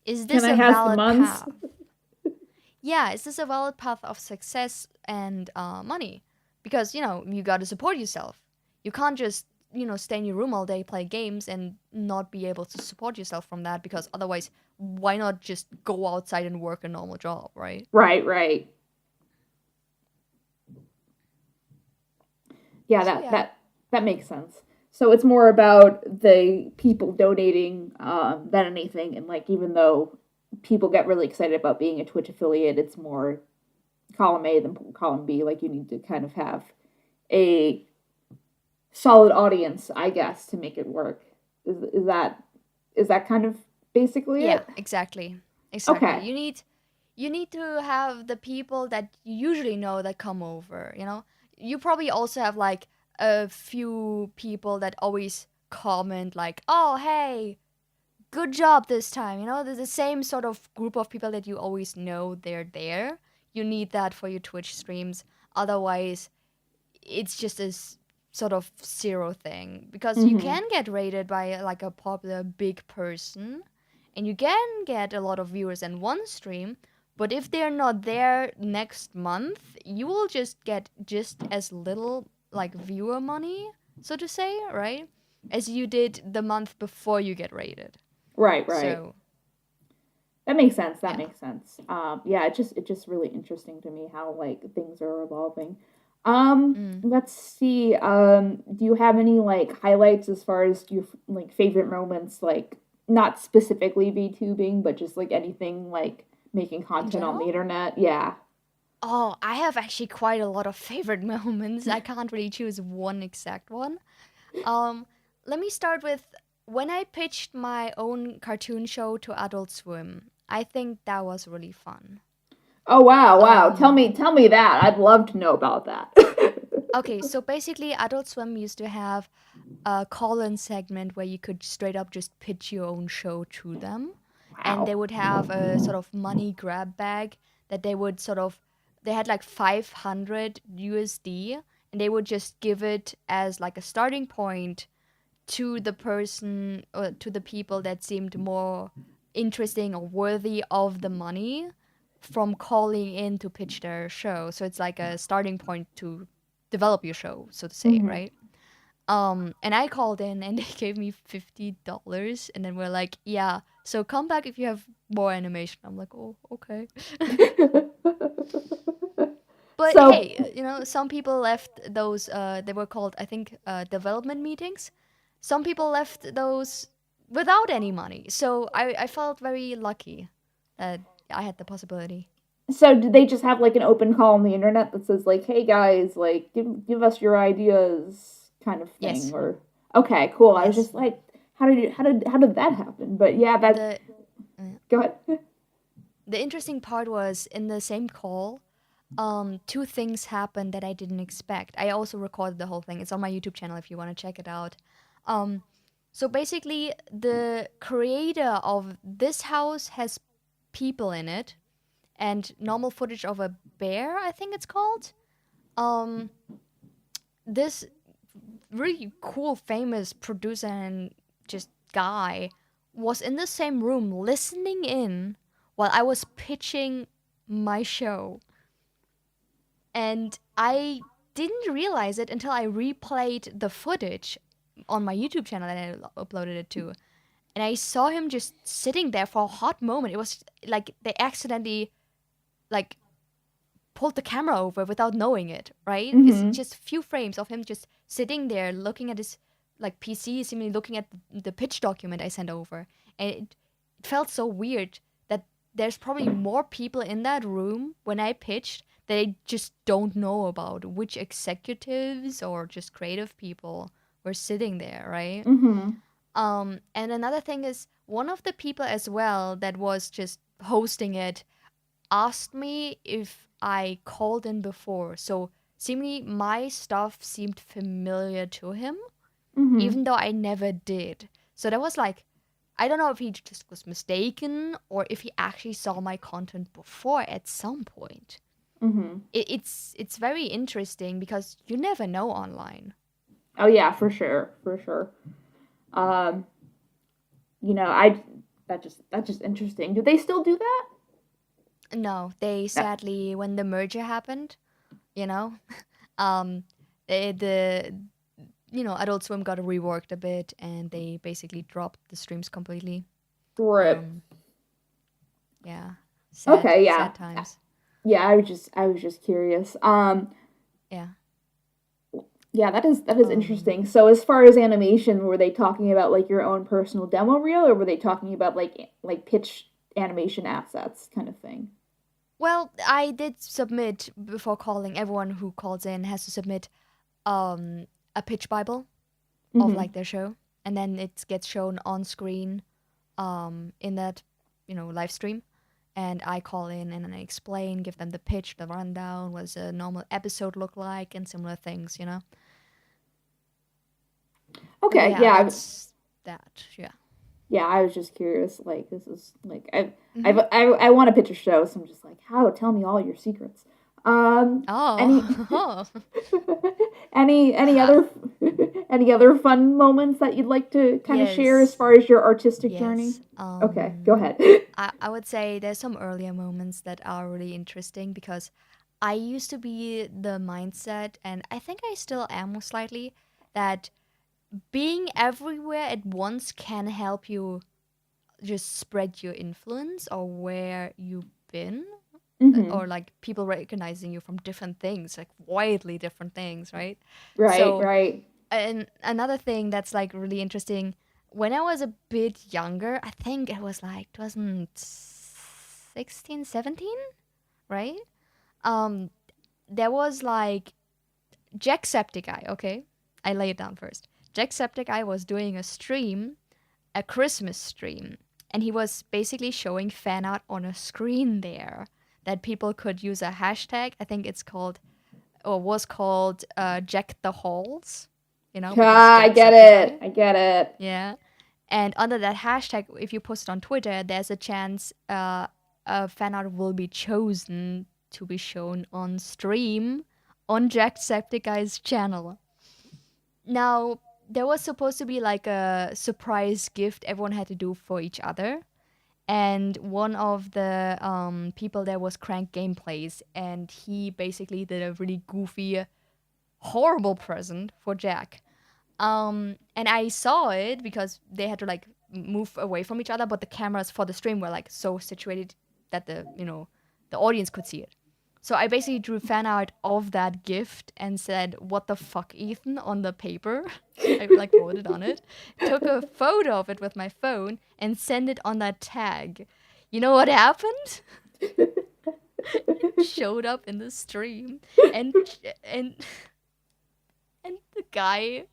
C: Is
B: Can
C: this
B: I
C: a
B: have the
C: valid
B: months?
C: path? Yeah, is this a valid path of success and money? Because, you got to support yourself. You can't just, stay in your room all day, play games, and not be able to support yourself from that because otherwise, why not just go outside and work a normal job, right?
B: Right, right. Yeah,
C: So,
B: that
C: yeah.
B: that that makes sense. So it's more about the people donating than anything, and like even though people get really excited about being a Twitch affiliate, it's more column A than column B. Like you need to kind of have a solid audience, I guess, to make it work. Is that kind of basically
C: Yeah,
B: it?
C: exactly. Exactly.
B: Okay.
C: You need to have the people that you usually know that come over, you know? You probably also have like a few people that always comment like, "Oh, hey, good job this time." You know, there's the same sort of group of people that you always know they're there. You need that for your Twitch streams. Otherwise, it's just this sort of zero thing because you
B: Mm-hmm.
C: can get rated by like a popular big person and you can get a lot of viewers in one stream, but if they're not there next month you will just get just as little like viewer money, so to say, right, as you did the month before you get rated.
B: Right, right.
C: So
B: That makes sense. That
C: yeah.
B: makes sense. Yeah, it's just really interesting to me how like things are evolving.
C: Mm.
B: Let's see. Do you have any like highlights as far as your like favorite moments, like not specifically VTubing, but just like anything like making
C: In
B: content on the
C: general,
B: internet? Yeah.
C: oh, I have actually quite a lot of favorite moments. I can't really choose one exact one. Um, Let me start with when I pitched my own cartoon show to Adult Swim. I think that was really fun.
B: Oh wow, wow.
C: Um,
B: Tell me that. I'd love to know about that.
C: okay, so basically, Adult Swim used to have a call-in segment where you could straight up just pitch your own show to them, and they
B: Wow.
C: would have a sort of money grab bag that they would sort of they had like 500 USD, and they would just give it as like a starting point to the person or to the people that seemed more interesting or worthy of the money from calling in to pitch their show. So it's like a starting point to develop your show, so to say,
B: Mm-hmm.
C: right? And I called in and they gave me $50 and then we're like, yeah, so come back if you have more animation. I'm like, oh, okay. But
B: So
C: hey, you know, some people left those they were called I think development meetings. Some people left those without any money. So I felt very lucky that I had the possibility.
B: So do they just have like an open call on the internet that says like, "Hey guys, like give us your ideas," kind of thing?
C: Yes.
B: Or okay, cool. I was
C: Yes.
B: just like, how did that happen? But yeah, that
C: The uh,
B: go ahead.
C: the interesting part was in the same call, two things happened that I didn't expect. I also recorded the whole thing. It's on my YouTube channel if you want to check it out. Um, so basically, the creator of this house has people in it, and normal footage of a bear, I think it's called. Um, this really cool, famous producer and just guy was in the same room listening in while I was pitching my show. And I didn't realize it until I replayed the footage on my YouTube channel that I uploaded it to. And I saw him just sitting there for a hot moment. It was like they accidentally like pulled the camera over without knowing it, right? It's
B: Mm-hmm.
C: just a few frames of him just sitting there looking at his like PC, seemingly looking at the pitch document I sent over. And it felt so weird that there's probably more people in that room when I pitched that I just don't know about, which executives or just creative people were sitting there, right?
B: Mm-hmm.
C: And another thing is one of the people as well that was just hosting it asked me if I called in before. So seemingly my stuff seemed familiar to him,
B: Mm-hmm.
C: even though I never did. So that was like, I don't know if he just was mistaken or if he actually saw my content before at some point.
B: Mm-hmm.
C: It's very interesting because you never know online.
B: Oh yeah, for sure, for sure. Um, I that's just interesting. Do they still do that?
C: No, they
B: That
C: sadly when the merger happened, you know, um, the Adult Swim got reworked a bit, and they basically dropped the streams completely.
B: rip.
C: Um, yeah, sad,
B: Okay, yeah.
C: sad times.
B: Yeah, I was just curious.
C: Yeah.
B: Yeah, that is
C: Um,
B: interesting. So as far as animation, were they talking about like your own personal demo reel, or were they talking about like pitch animation assets kind of thing?
C: well, I did submit before calling. Everyone who calls in has to submit um a pitch Bible of
B: Mhm.
C: like their show, and then it gets shown on screen in that live stream, and I call in and I explain, give them the pitch, the rundown, what does a normal episode look like, and similar things. And
B: Okay,
C: yeah,
B: yeah,
C: that's that. Yeah.
B: yeah. I was just curious. Like, this is like
C: Mm-hmm.
B: I want to pitch a show, so I'm just like, how? Tell me all your secrets. Any
C: Oh.
B: any
C: Ha-
B: other any other fun moments that you'd like to kind of share as
C: yes.
B: far as your artistic journey?
C: Yes.
B: Okay, go ahead.
C: I would say there's some earlier moments that are really interesting because I used to be the mindset, and I think I still am slightly, that being everywhere at once can help you just spread your influence or where you've been,
B: Hmm.
C: or like people recognizing you from different things, like widely different things, right?
B: Right,
C: So,
B: right.
C: and another thing that's like really interesting, when I was a bit younger, I think it was like 2016, 17, right? Um, there was like Jacksepticeye, okay? I lay it down first. Jacksepticeye was doing a stream, a Christmas stream, and he was basically showing fan art on a screen there that people could use a hashtag. I think it's called, or was called, Jack the Halls, because
B: Ah, I get it.
C: Jacksepticeye.
B: I get it.
C: Yeah. And under that hashtag, if you post it on Twitter, there's a chance a fan art will be chosen to be shown on stream on Jacksepticeye's channel. Now, there was supposed to be like a surprise gift everyone had to do for each other. And one of the people there was Crank Gameplays, and he basically did a really goofy, horrible present for Jack. And I saw it because they had to like move away from each other, but the cameras for the stream were like so situated that the audience could see it. So I basically drew fan art of that gift and said, "What the fuck, Ethan?" on the paper. I like wrote it on it, took a photo of it with my phone, and sent it on that tag. You know what happened? It showed up in the stream, and and and the guy,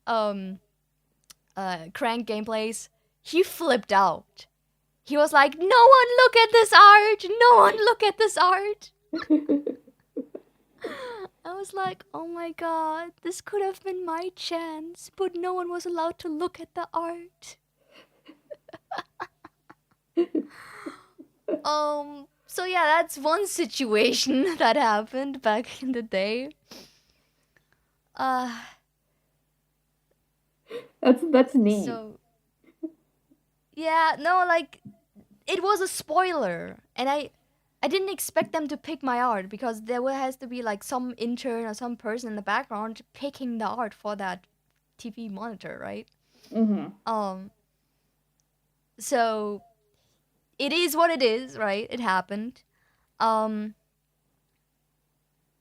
C: um, Crank Gameplays, he flipped out. He was like, "No one look at this art! No one look at this art!" I was like, "Oh my god, this could have been my chance, but no one was allowed to look at the art." So yeah, that's one situation that happened back in the day. Uh,
B: That's neat.
C: so yeah, no, like it was a spoiler, and I didn't expect them to pick my art because has to be like some intern or some person in the background picking the art for that TV monitor, right?
B: Hmm.
C: Um, so it is what it is, right? It happened. Um,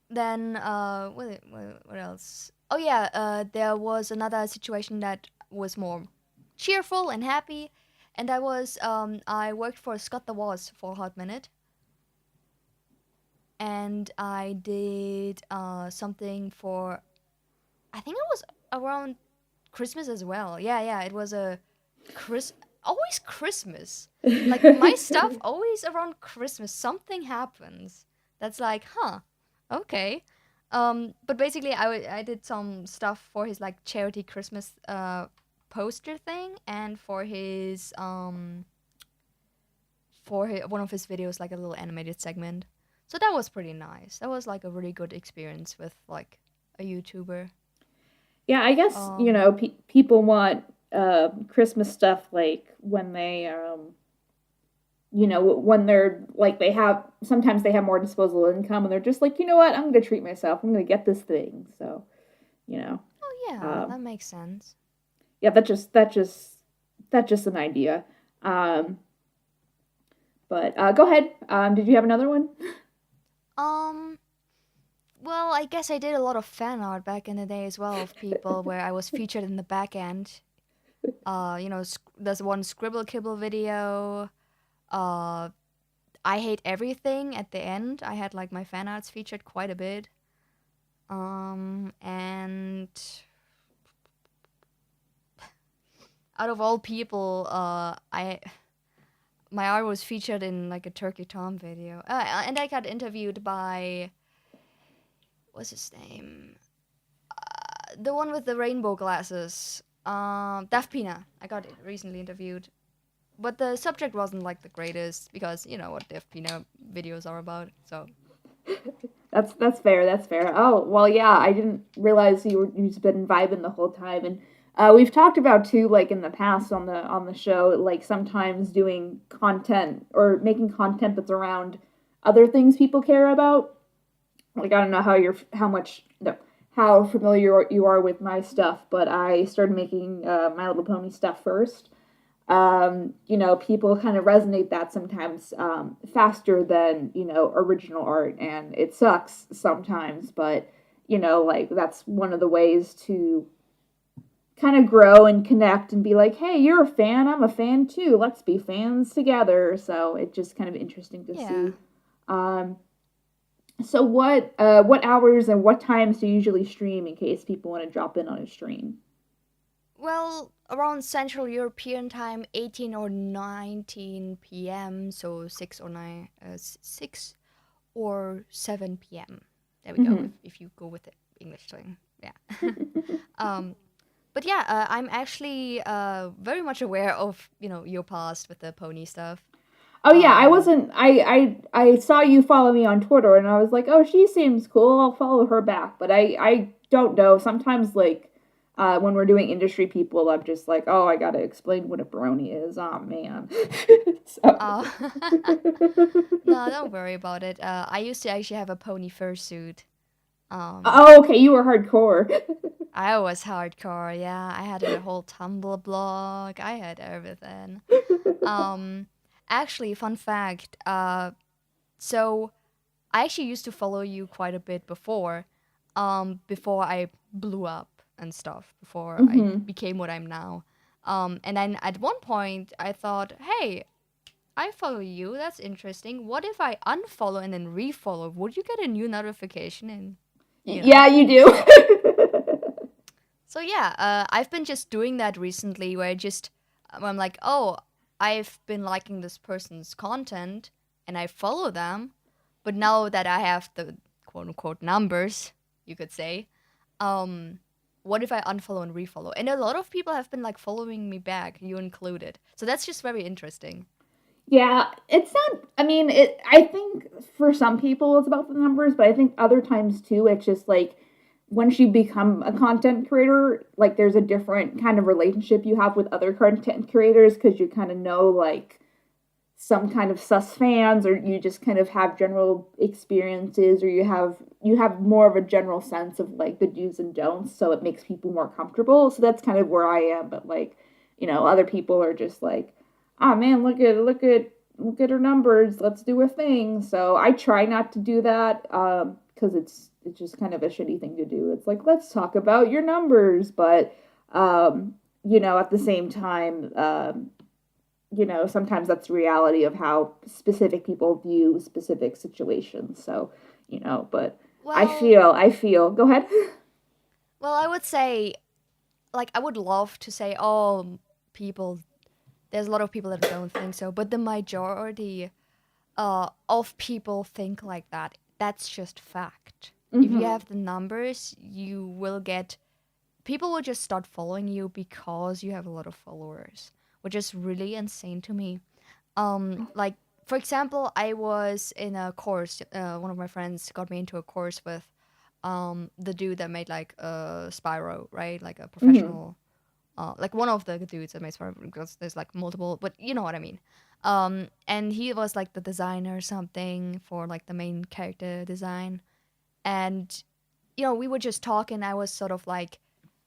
C: then what else? Oh yeah, there was another situation that was more cheerful and happy, and I worked for Scott the Woz for a hot minute, and I did something for, I think it was around Christmas as well. Yeah, yeah, it was a always Christmas. Like my stuff always around Christmas something happens. That's like, huh, okay. But basically I did some stuff for his like charity Christmas poster thing, and for one of his videos, like a little animated segment. So that was pretty nice. That was like a really good experience with like a YouTuber.
B: Yeah, I guess,
C: Um,
B: people want Christmas stuff like when when they're like sometimes they have more disposable income and they're just like, you know what, I'm going to treat myself. I'm going to get this thing. So, you know,
C: oh yeah,
B: um,
C: that makes sense.
B: yeah, that's just an idea. Um, but go ahead. Did you have another one?
C: Um, well, I guess I did a lot of fan art back in the day as well of people where I was featured in the back end. There's one Scribble Kibble video. Uh, I Hate Everything at the end. I had like my fan arts featured quite a bit. And out of all people, my art was featured in like a Turkey Tom video, and I got interviewed by what's his name, the one with the rainbow glasses, Daf Pina. I got recently interviewed, but the subject wasn't like the greatest because you know what Daf Pina videos are about. So
B: That's fair. That's fair. Oh well, yeah. I didn't realize you've been vibing the whole time, and we've talked about too, like in the past on the show, like sometimes doing content or making content that's around other things people care about. Like I don't know how much no how familiar you are with my stuff, but I started making My Little Pony stuff first. People kind of resonate that sometimes faster than, original art, and it sucks sometimes, but, like that's one of the ways to kind of grow and connect and be like, hey, you're a fan, I'm a fan too, let's be fans together. So it's just kind of interesting to
C: yeah.
B: see. So what hours and what times do you usually stream in case people want to drop in on a stream?
C: Well, around Central European time, 18 or 19 p.m. So 6 or 7 p.m. There we go. If you go with the English thing, yeah. But yeah, I'm actually very much aware of your past with the pony stuff.
B: Oh yeah, I
C: Um,
B: wasn't. I saw you follow me on Twitter, and I was like, oh, she seems cool. I'll follow her back. But I don't know. Sometimes like when we're doing industry people, I'm just like, oh, I gotta explain what a brony is. Oh man. so.
C: uh, no, don't worry about it. I used to actually have a pony fursuit. Um,
B: Oh, okay, you were hardcore.
C: I was hardcore. Yeah, I had a whole Tumblr blog. I had everything. Um, Actually, fun fact. So I actually used to follow you quite a bit before I blew up and stuff, before I
B: hmm
C: became what I'm now. And then at one point I thought, hey, I follow you. That's interesting. What if I unfollow and then refollow? Would you get a new notification? And
B: Yeah, you do.
C: so yeah, I've been just doing that recently, where I'm like, oh, I've been liking this person's content, and I follow them, but now that I have the quote unquote numbers, you could say, um, what if I unfollow and refollow? And a lot of people have been like following me back, you included. So that's just very interesting.
B: Yeah, it's not. I mean, it. I think for some people it's about the numbers, but I think other times too, it's just like once you become a content creator, like there's a different kind of relationship you have with other content creators because you kind of know like some kind of sus fans, or you just kind of have general experiences, or you have more of a general sense of like the do's and don'ts, so it makes people more comfortable. So that's kind of where I am, but like, other people are just like, oh man, look at her numbers, let's do a thing. So I try not to do that because it's just kind of a shitty thing to do. It's like, let's talk about your numbers, but at the same time, sometimes that's the reality of how specific people view specific situations. So, but
C: Well,
B: I feel, go ahead.
C: well, I would say, like, I would love to say, oh, people, there's a lot of people that don't think so, but the majority of people think like that. That's just fact. If you
B: hmm
C: have the numbers, people will just start following you because you have a lot of followers, which is really insane to me. Like for example, I was in a course. One of my friends got me into a course with the dude that made like Spyro, right? Like a
B: hmm
C: professional, like one of the dudes that made Spyro, because there's like multiple, but you know what I mean. And he was like the designer or something for like the main character design, and we were just talking. I was sort of like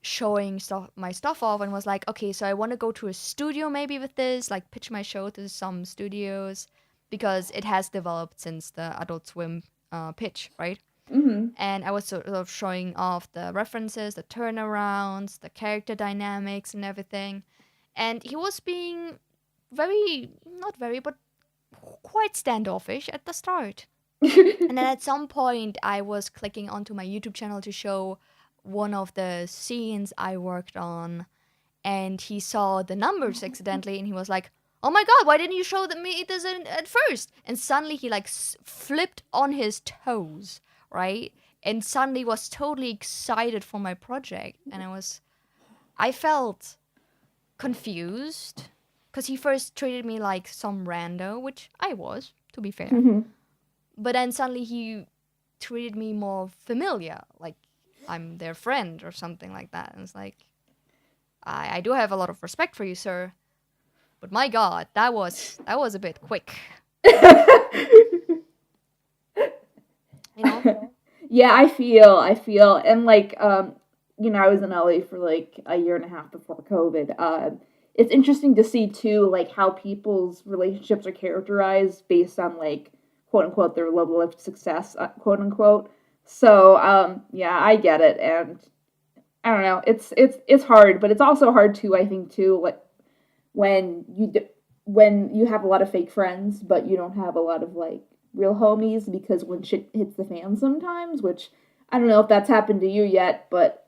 C: showing my stuff off, and was like, okay, so I want to go to a studio maybe with this, like pitch my show to some studios because it has developed since the Adult Swim pitch, right?
B: hmm
C: And I was sort of showing off the references, the turnarounds, the character dynamics, and everything. And he was being not very, but quite standoffish at the start. And then at some point, I was clicking onto my YouTube channel to show one of the scenes I worked on, and he saw the numbers accidentally, and he was like, "Oh my god, why didn't you show me this at first?" And suddenly he like flipped on his toes, right? And suddenly was totally excited for my project, and I felt confused because he first treated me like some rando, which I was, to be fair. But then suddenly he treated me more familiar, like I'm their friend or something like that. And it's like, I do have a lot of respect for you, sir, but my God, that was a bit quick. You know?
B: Yeah, I feel, and like, I was in LA for like a year and a half before COVID. It's interesting to see too, like how people's relationships are characterized based on like quote unquote their level of success, quote unquote. So, yeah, I get it, and I don't know, it's hard, but it's also hard too. I think too, like when when you have a lot of fake friends, but you don't have a lot of like real homies, because when shit hits the fan sometimes, which I don't know if that's happened to you yet, but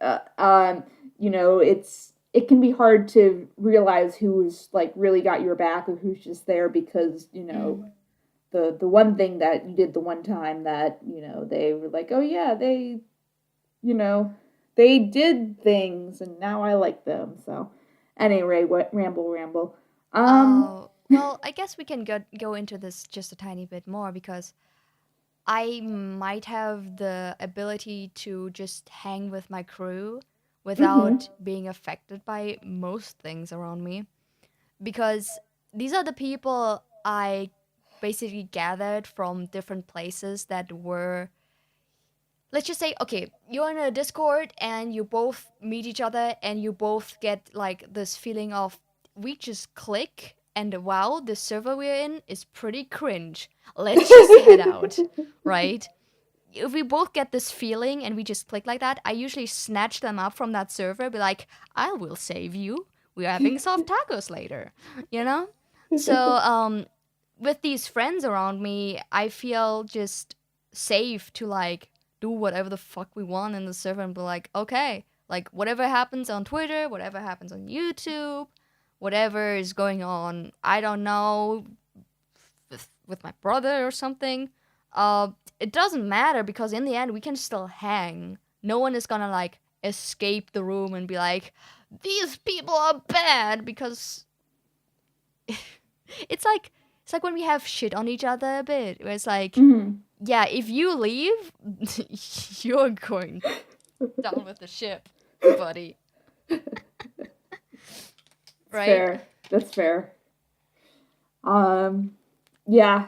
B: it can be hard to realize who's like really got your back or who's just there because the one thing that you did the one time that they were like, oh yeah, they did things and now I like them. So anyway, ramble.
C: Well, I guess we can go into this just a tiny bit more, because I might have the ability to just hang with my crew without being affected by most things around me, because these are the people I basically gathered from different places that were, let's just say, okay, you're in a Discord and you both meet each other and you both get like this feeling of, we just click and wow, the server we're in is pretty cringe. Let's just head out, right? If we both get this feeling and we just click like that, I usually snatch them up from that server, be like, I will save you. We're having soft tacos later, you know? So, with these friends around me, I feel just safe to like do whatever the fuck we want in the server and be like, okay, like whatever happens on Twitter, whatever happens on YouTube, whatever is going on, I don't know, with my brother or something, it doesn't matter, because in the end we can still hang. No one is gonna like escape the room and be like, these people are bad, because it's like when we have shit on each other a bit, where it's like, yeah, if you leave, you're going down with the ship, buddy. Right?
B: Fair. That's fair. Yeah.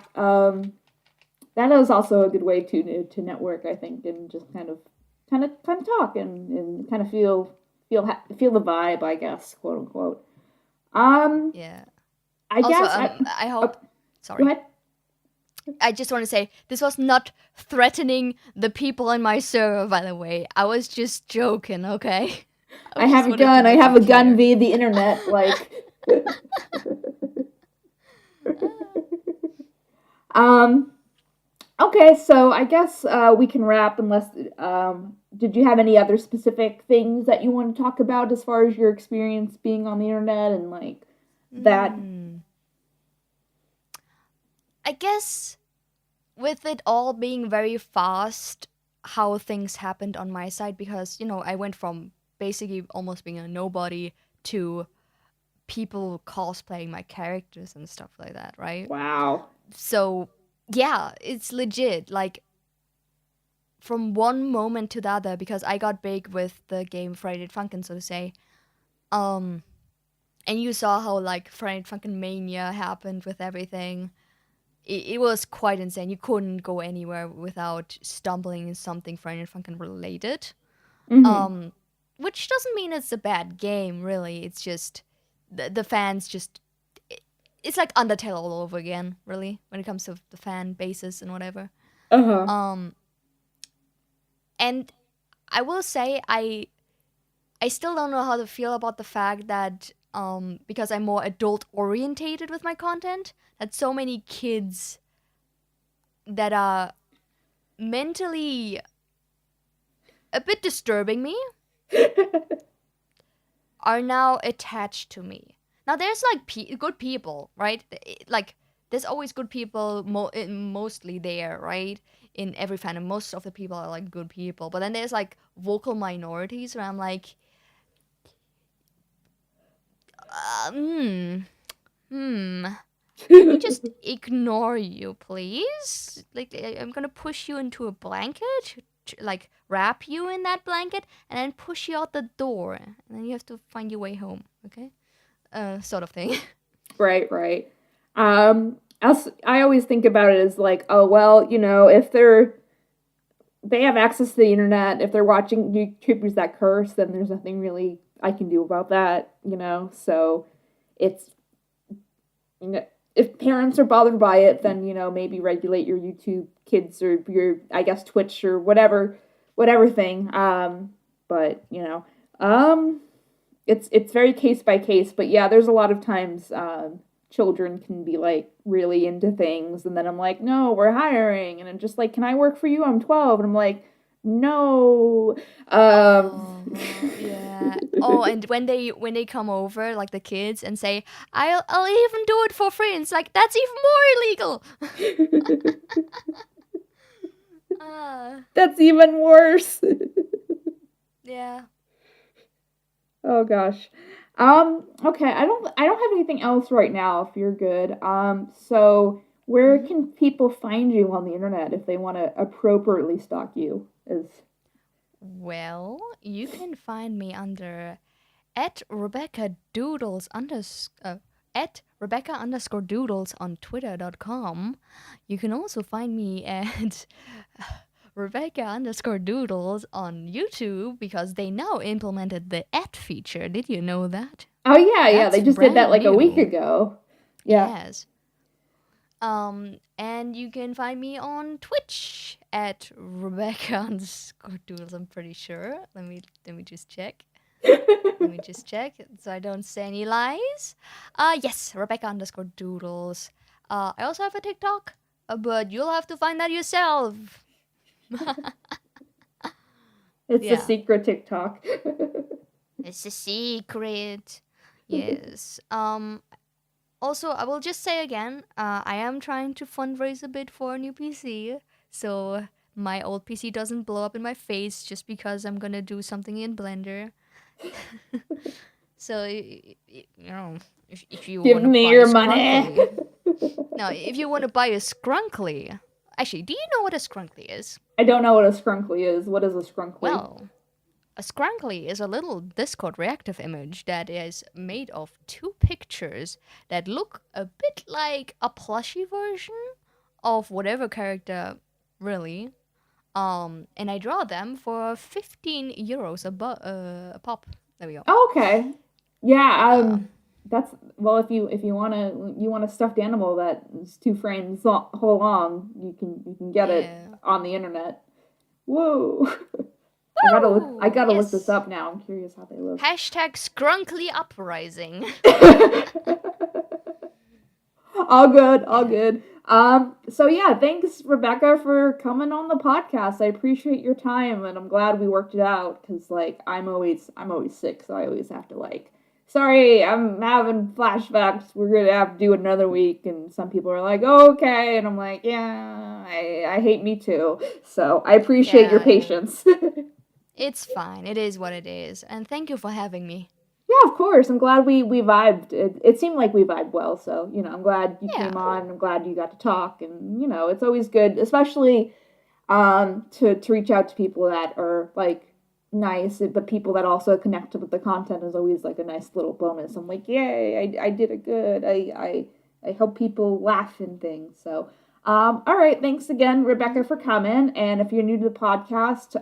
B: That is also a good way to network, I think, and just kind of talk and kind of feel the vibe, I guess, quote unquote.
C: Yeah.
B: I
C: Also,
B: guess
C: I hope. Sorry.
B: Go ahead.
C: I just want to say this was not threatening the people in my server, by the way. I was just joking, okay?
B: I have a gun. I have a gun via the internet. Like, Okay, so I guess we can wrap. Unless, did you have any other specific things that you want to talk about as far as your experience being on the internet and like that?
C: I guess with it all being very fast, how things happened on my side, because I went from basically almost being a nobody to people cosplaying my characters and stuff like that, right?
B: Wow.
C: So yeah, it's legit, like from one moment to the other, because I got big with the game Friday Funkin', so to say. And you saw how like Friday Funkin' Mania happened with everything. It was quite insane. You couldn't go anywhere without stumbling in something Friday Funkin' related. Which doesn't mean it's a bad game, really. It's just the fans just, it's like Undertale all over again, really, when it comes to the fan bases and whatever. And I will say I still don't know how to feel about the fact that because I'm more adult orientated with my content, that so many kids that are mentally a bit disturbing me are now attached to me. Now there's like good people, right? Like there's always good people, mostly there, right? In every fandom, most of the people are like good people. But then there's like vocal minorities where I'm like, hmm. Can we just ignore you, please? Like, I'm gonna push you into a blanket, like wrap you in that blanket, and then push you out the door, and then you have to find your way home. Okay, sort of thing.
B: Right. I always think about it as like, oh well, if they have access to the internet, if they're watching YouTubers that curse, then there's nothing really I can do about that, So it's if parents are bothered by it, then maybe regulate your YouTube kids or your, I guess, Twitch or whatever thing. But it's very case by case. But yeah, there's a lot of times children can be like really into things, and then I'm like, no, we're hiring, and I'm just like, can I work for you? I'm 12, and I'm like, no.
C: Yeah. Oh, and when they come over, like the kids, and say, I'll even do it for free, and it's like, that's even more illegal.
B: That's even worse.
C: Yeah.
B: Oh gosh. Okay, I don't have anything else right now if you're good. So where can people find you on the internet if they want to appropriately stalk you?
C: Well, you can find me under at Rebecca Doodles at Rebecca_Doodles on Twitter.com. You can also find me at Rebecca_Doodles on YouTube because they now implemented the @ feature. Did you know that?
B: Oh yeah,
C: That's
B: they just did that like
C: brand
B: a week
C: new.
B: ago. Yeah.
C: Yes. And you can find me on Twitch at Rebecca_Doodles, I'm pretty sure. Let me just check. Let me just check so I don't say any lies. Yes, Rebecca_Doodles. I also have a TikTok, but you'll have to find that yourself.
B: It's a
C: Yeah.
B: secret TikTok.
C: It's a secret. Yes. Also, I will just say again, I am trying to fundraise a bit for a new PC, so my old PC doesn't blow up in my face just because I'm gonna do something in Blender. So, if you
B: Give
C: want to
B: me
C: buy
B: your
C: a
B: money.
C: Scrunkly, no, if you want to buy a Scrunkly, actually, do you know what a Scrunkly is?
B: I don't know what a scrunkly is. What is a scrunkly?
C: Well, a Scrunkly is a little Discord reactive image that is made of 2 pictures that look a bit like a plushie version of whatever character, really. And I draw them for 15 euros a pop. There we go.
B: Oh, okay. Yeah.
C: Yeah.
B: That's well. If you want a stuffed animal that is 2 frames whole long, you can get it
C: Yeah.
B: on the internet. Whoa. I gotta look this
C: Yes.
B: up now. I'm curious how they look.
C: #Scrunkly uprising.
B: All good.
C: Yeah.
B: So yeah, thanks Rebecca for coming on the podcast. I appreciate your time, and I'm glad we worked it out because like I'm always sick, so I always have to like, sorry, I'm having flashbacks. We're gonna have to do another week, and some people are like, oh, okay, and I'm like, yeah, I hate me too. So I appreciate your
C: Yeah.
B: patience.
C: It's fine. It is what it is. And thank you for having me.
B: Yeah, of course. I'm glad we vibed. It seemed like we vibed well, so I'm glad you
C: Yeah.
B: came on. I'm glad you got to talk, and it's always good, especially to reach out to people that are like nice, but people that also connect with the content is always like a nice little bonus. I'm like, yay, I did it good. I help people laugh and things. So, all right, thanks again, Rebecca, for coming. And if you're new to the podcast,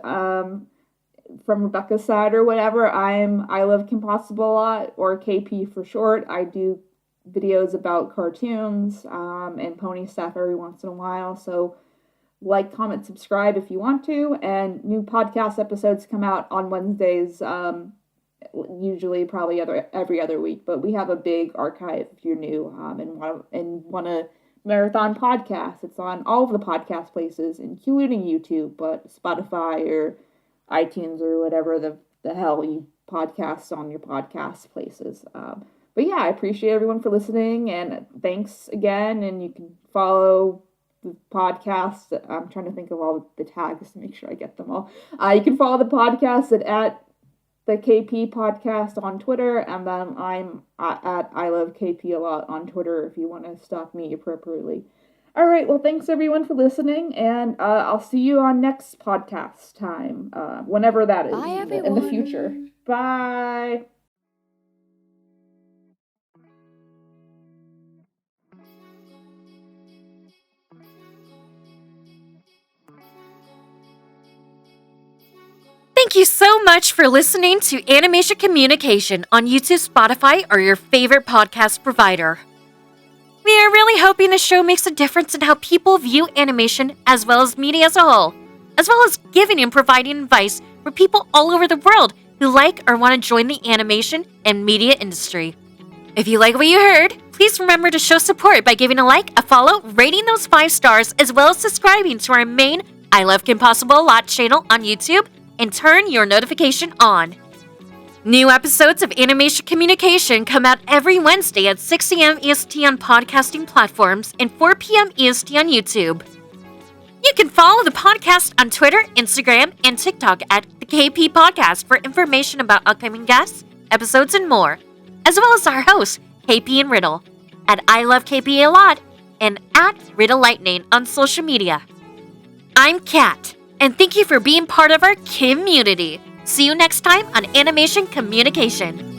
B: from Rebecca's side or whatever, I Love Kim Possible a lot, or KP for short. I do videos about cartoons and pony stuff every once in a while. So like, comment, subscribe if you want to. And new podcast episodes come out on Wednesdays, usually probably every other week. But we have a big archive if you're new and want to marathon podcast. It's on all of the podcast places, including YouTube, but Spotify or iTunes or whatever the the hell you podcast on your podcast places. But yeah, I appreciate everyone for listening, and thanks again. And you can follow the podcast. I'm trying to think of all the tags to make sure I get them all. You can follow the podcast at the KP podcast on Twitter, and then I'm at I Love KP a lot on Twitter if you want to stalk me appropriately. All right, well, thanks everyone for listening, and I'll see you on next podcast time, whenever that is.
C: Bye,
B: in the future. Bye.
A: Thank you so much for listening to Animation Communication on YouTube, Spotify, or your favorite podcast provider. We are really hoping the show makes a difference in how people view animation as well as media as a whole, as well as giving and providing advice for people all over the world who like or want to join the animation and media industry. If you like what you heard, please remember to show support by giving a like, a follow, rating those 5 stars, as well as subscribing to our main I Love Kim Possible a Lot channel on YouTube, and turn your notification on. New episodes of Animation Communication come out every Wednesday at 6 a.m. EST on podcasting platforms and 4 p.m. EST on YouTube. You can follow the podcast on Twitter, Instagram, and TikTok at the KP Podcast for information about upcoming guests, episodes, and more, as well as our hosts, KP and Riddle, at I Love KP a Lot and at Riddle Lightning on social media. I'm Kat, and thank you for being part of our community. See you next time on Animation Communication.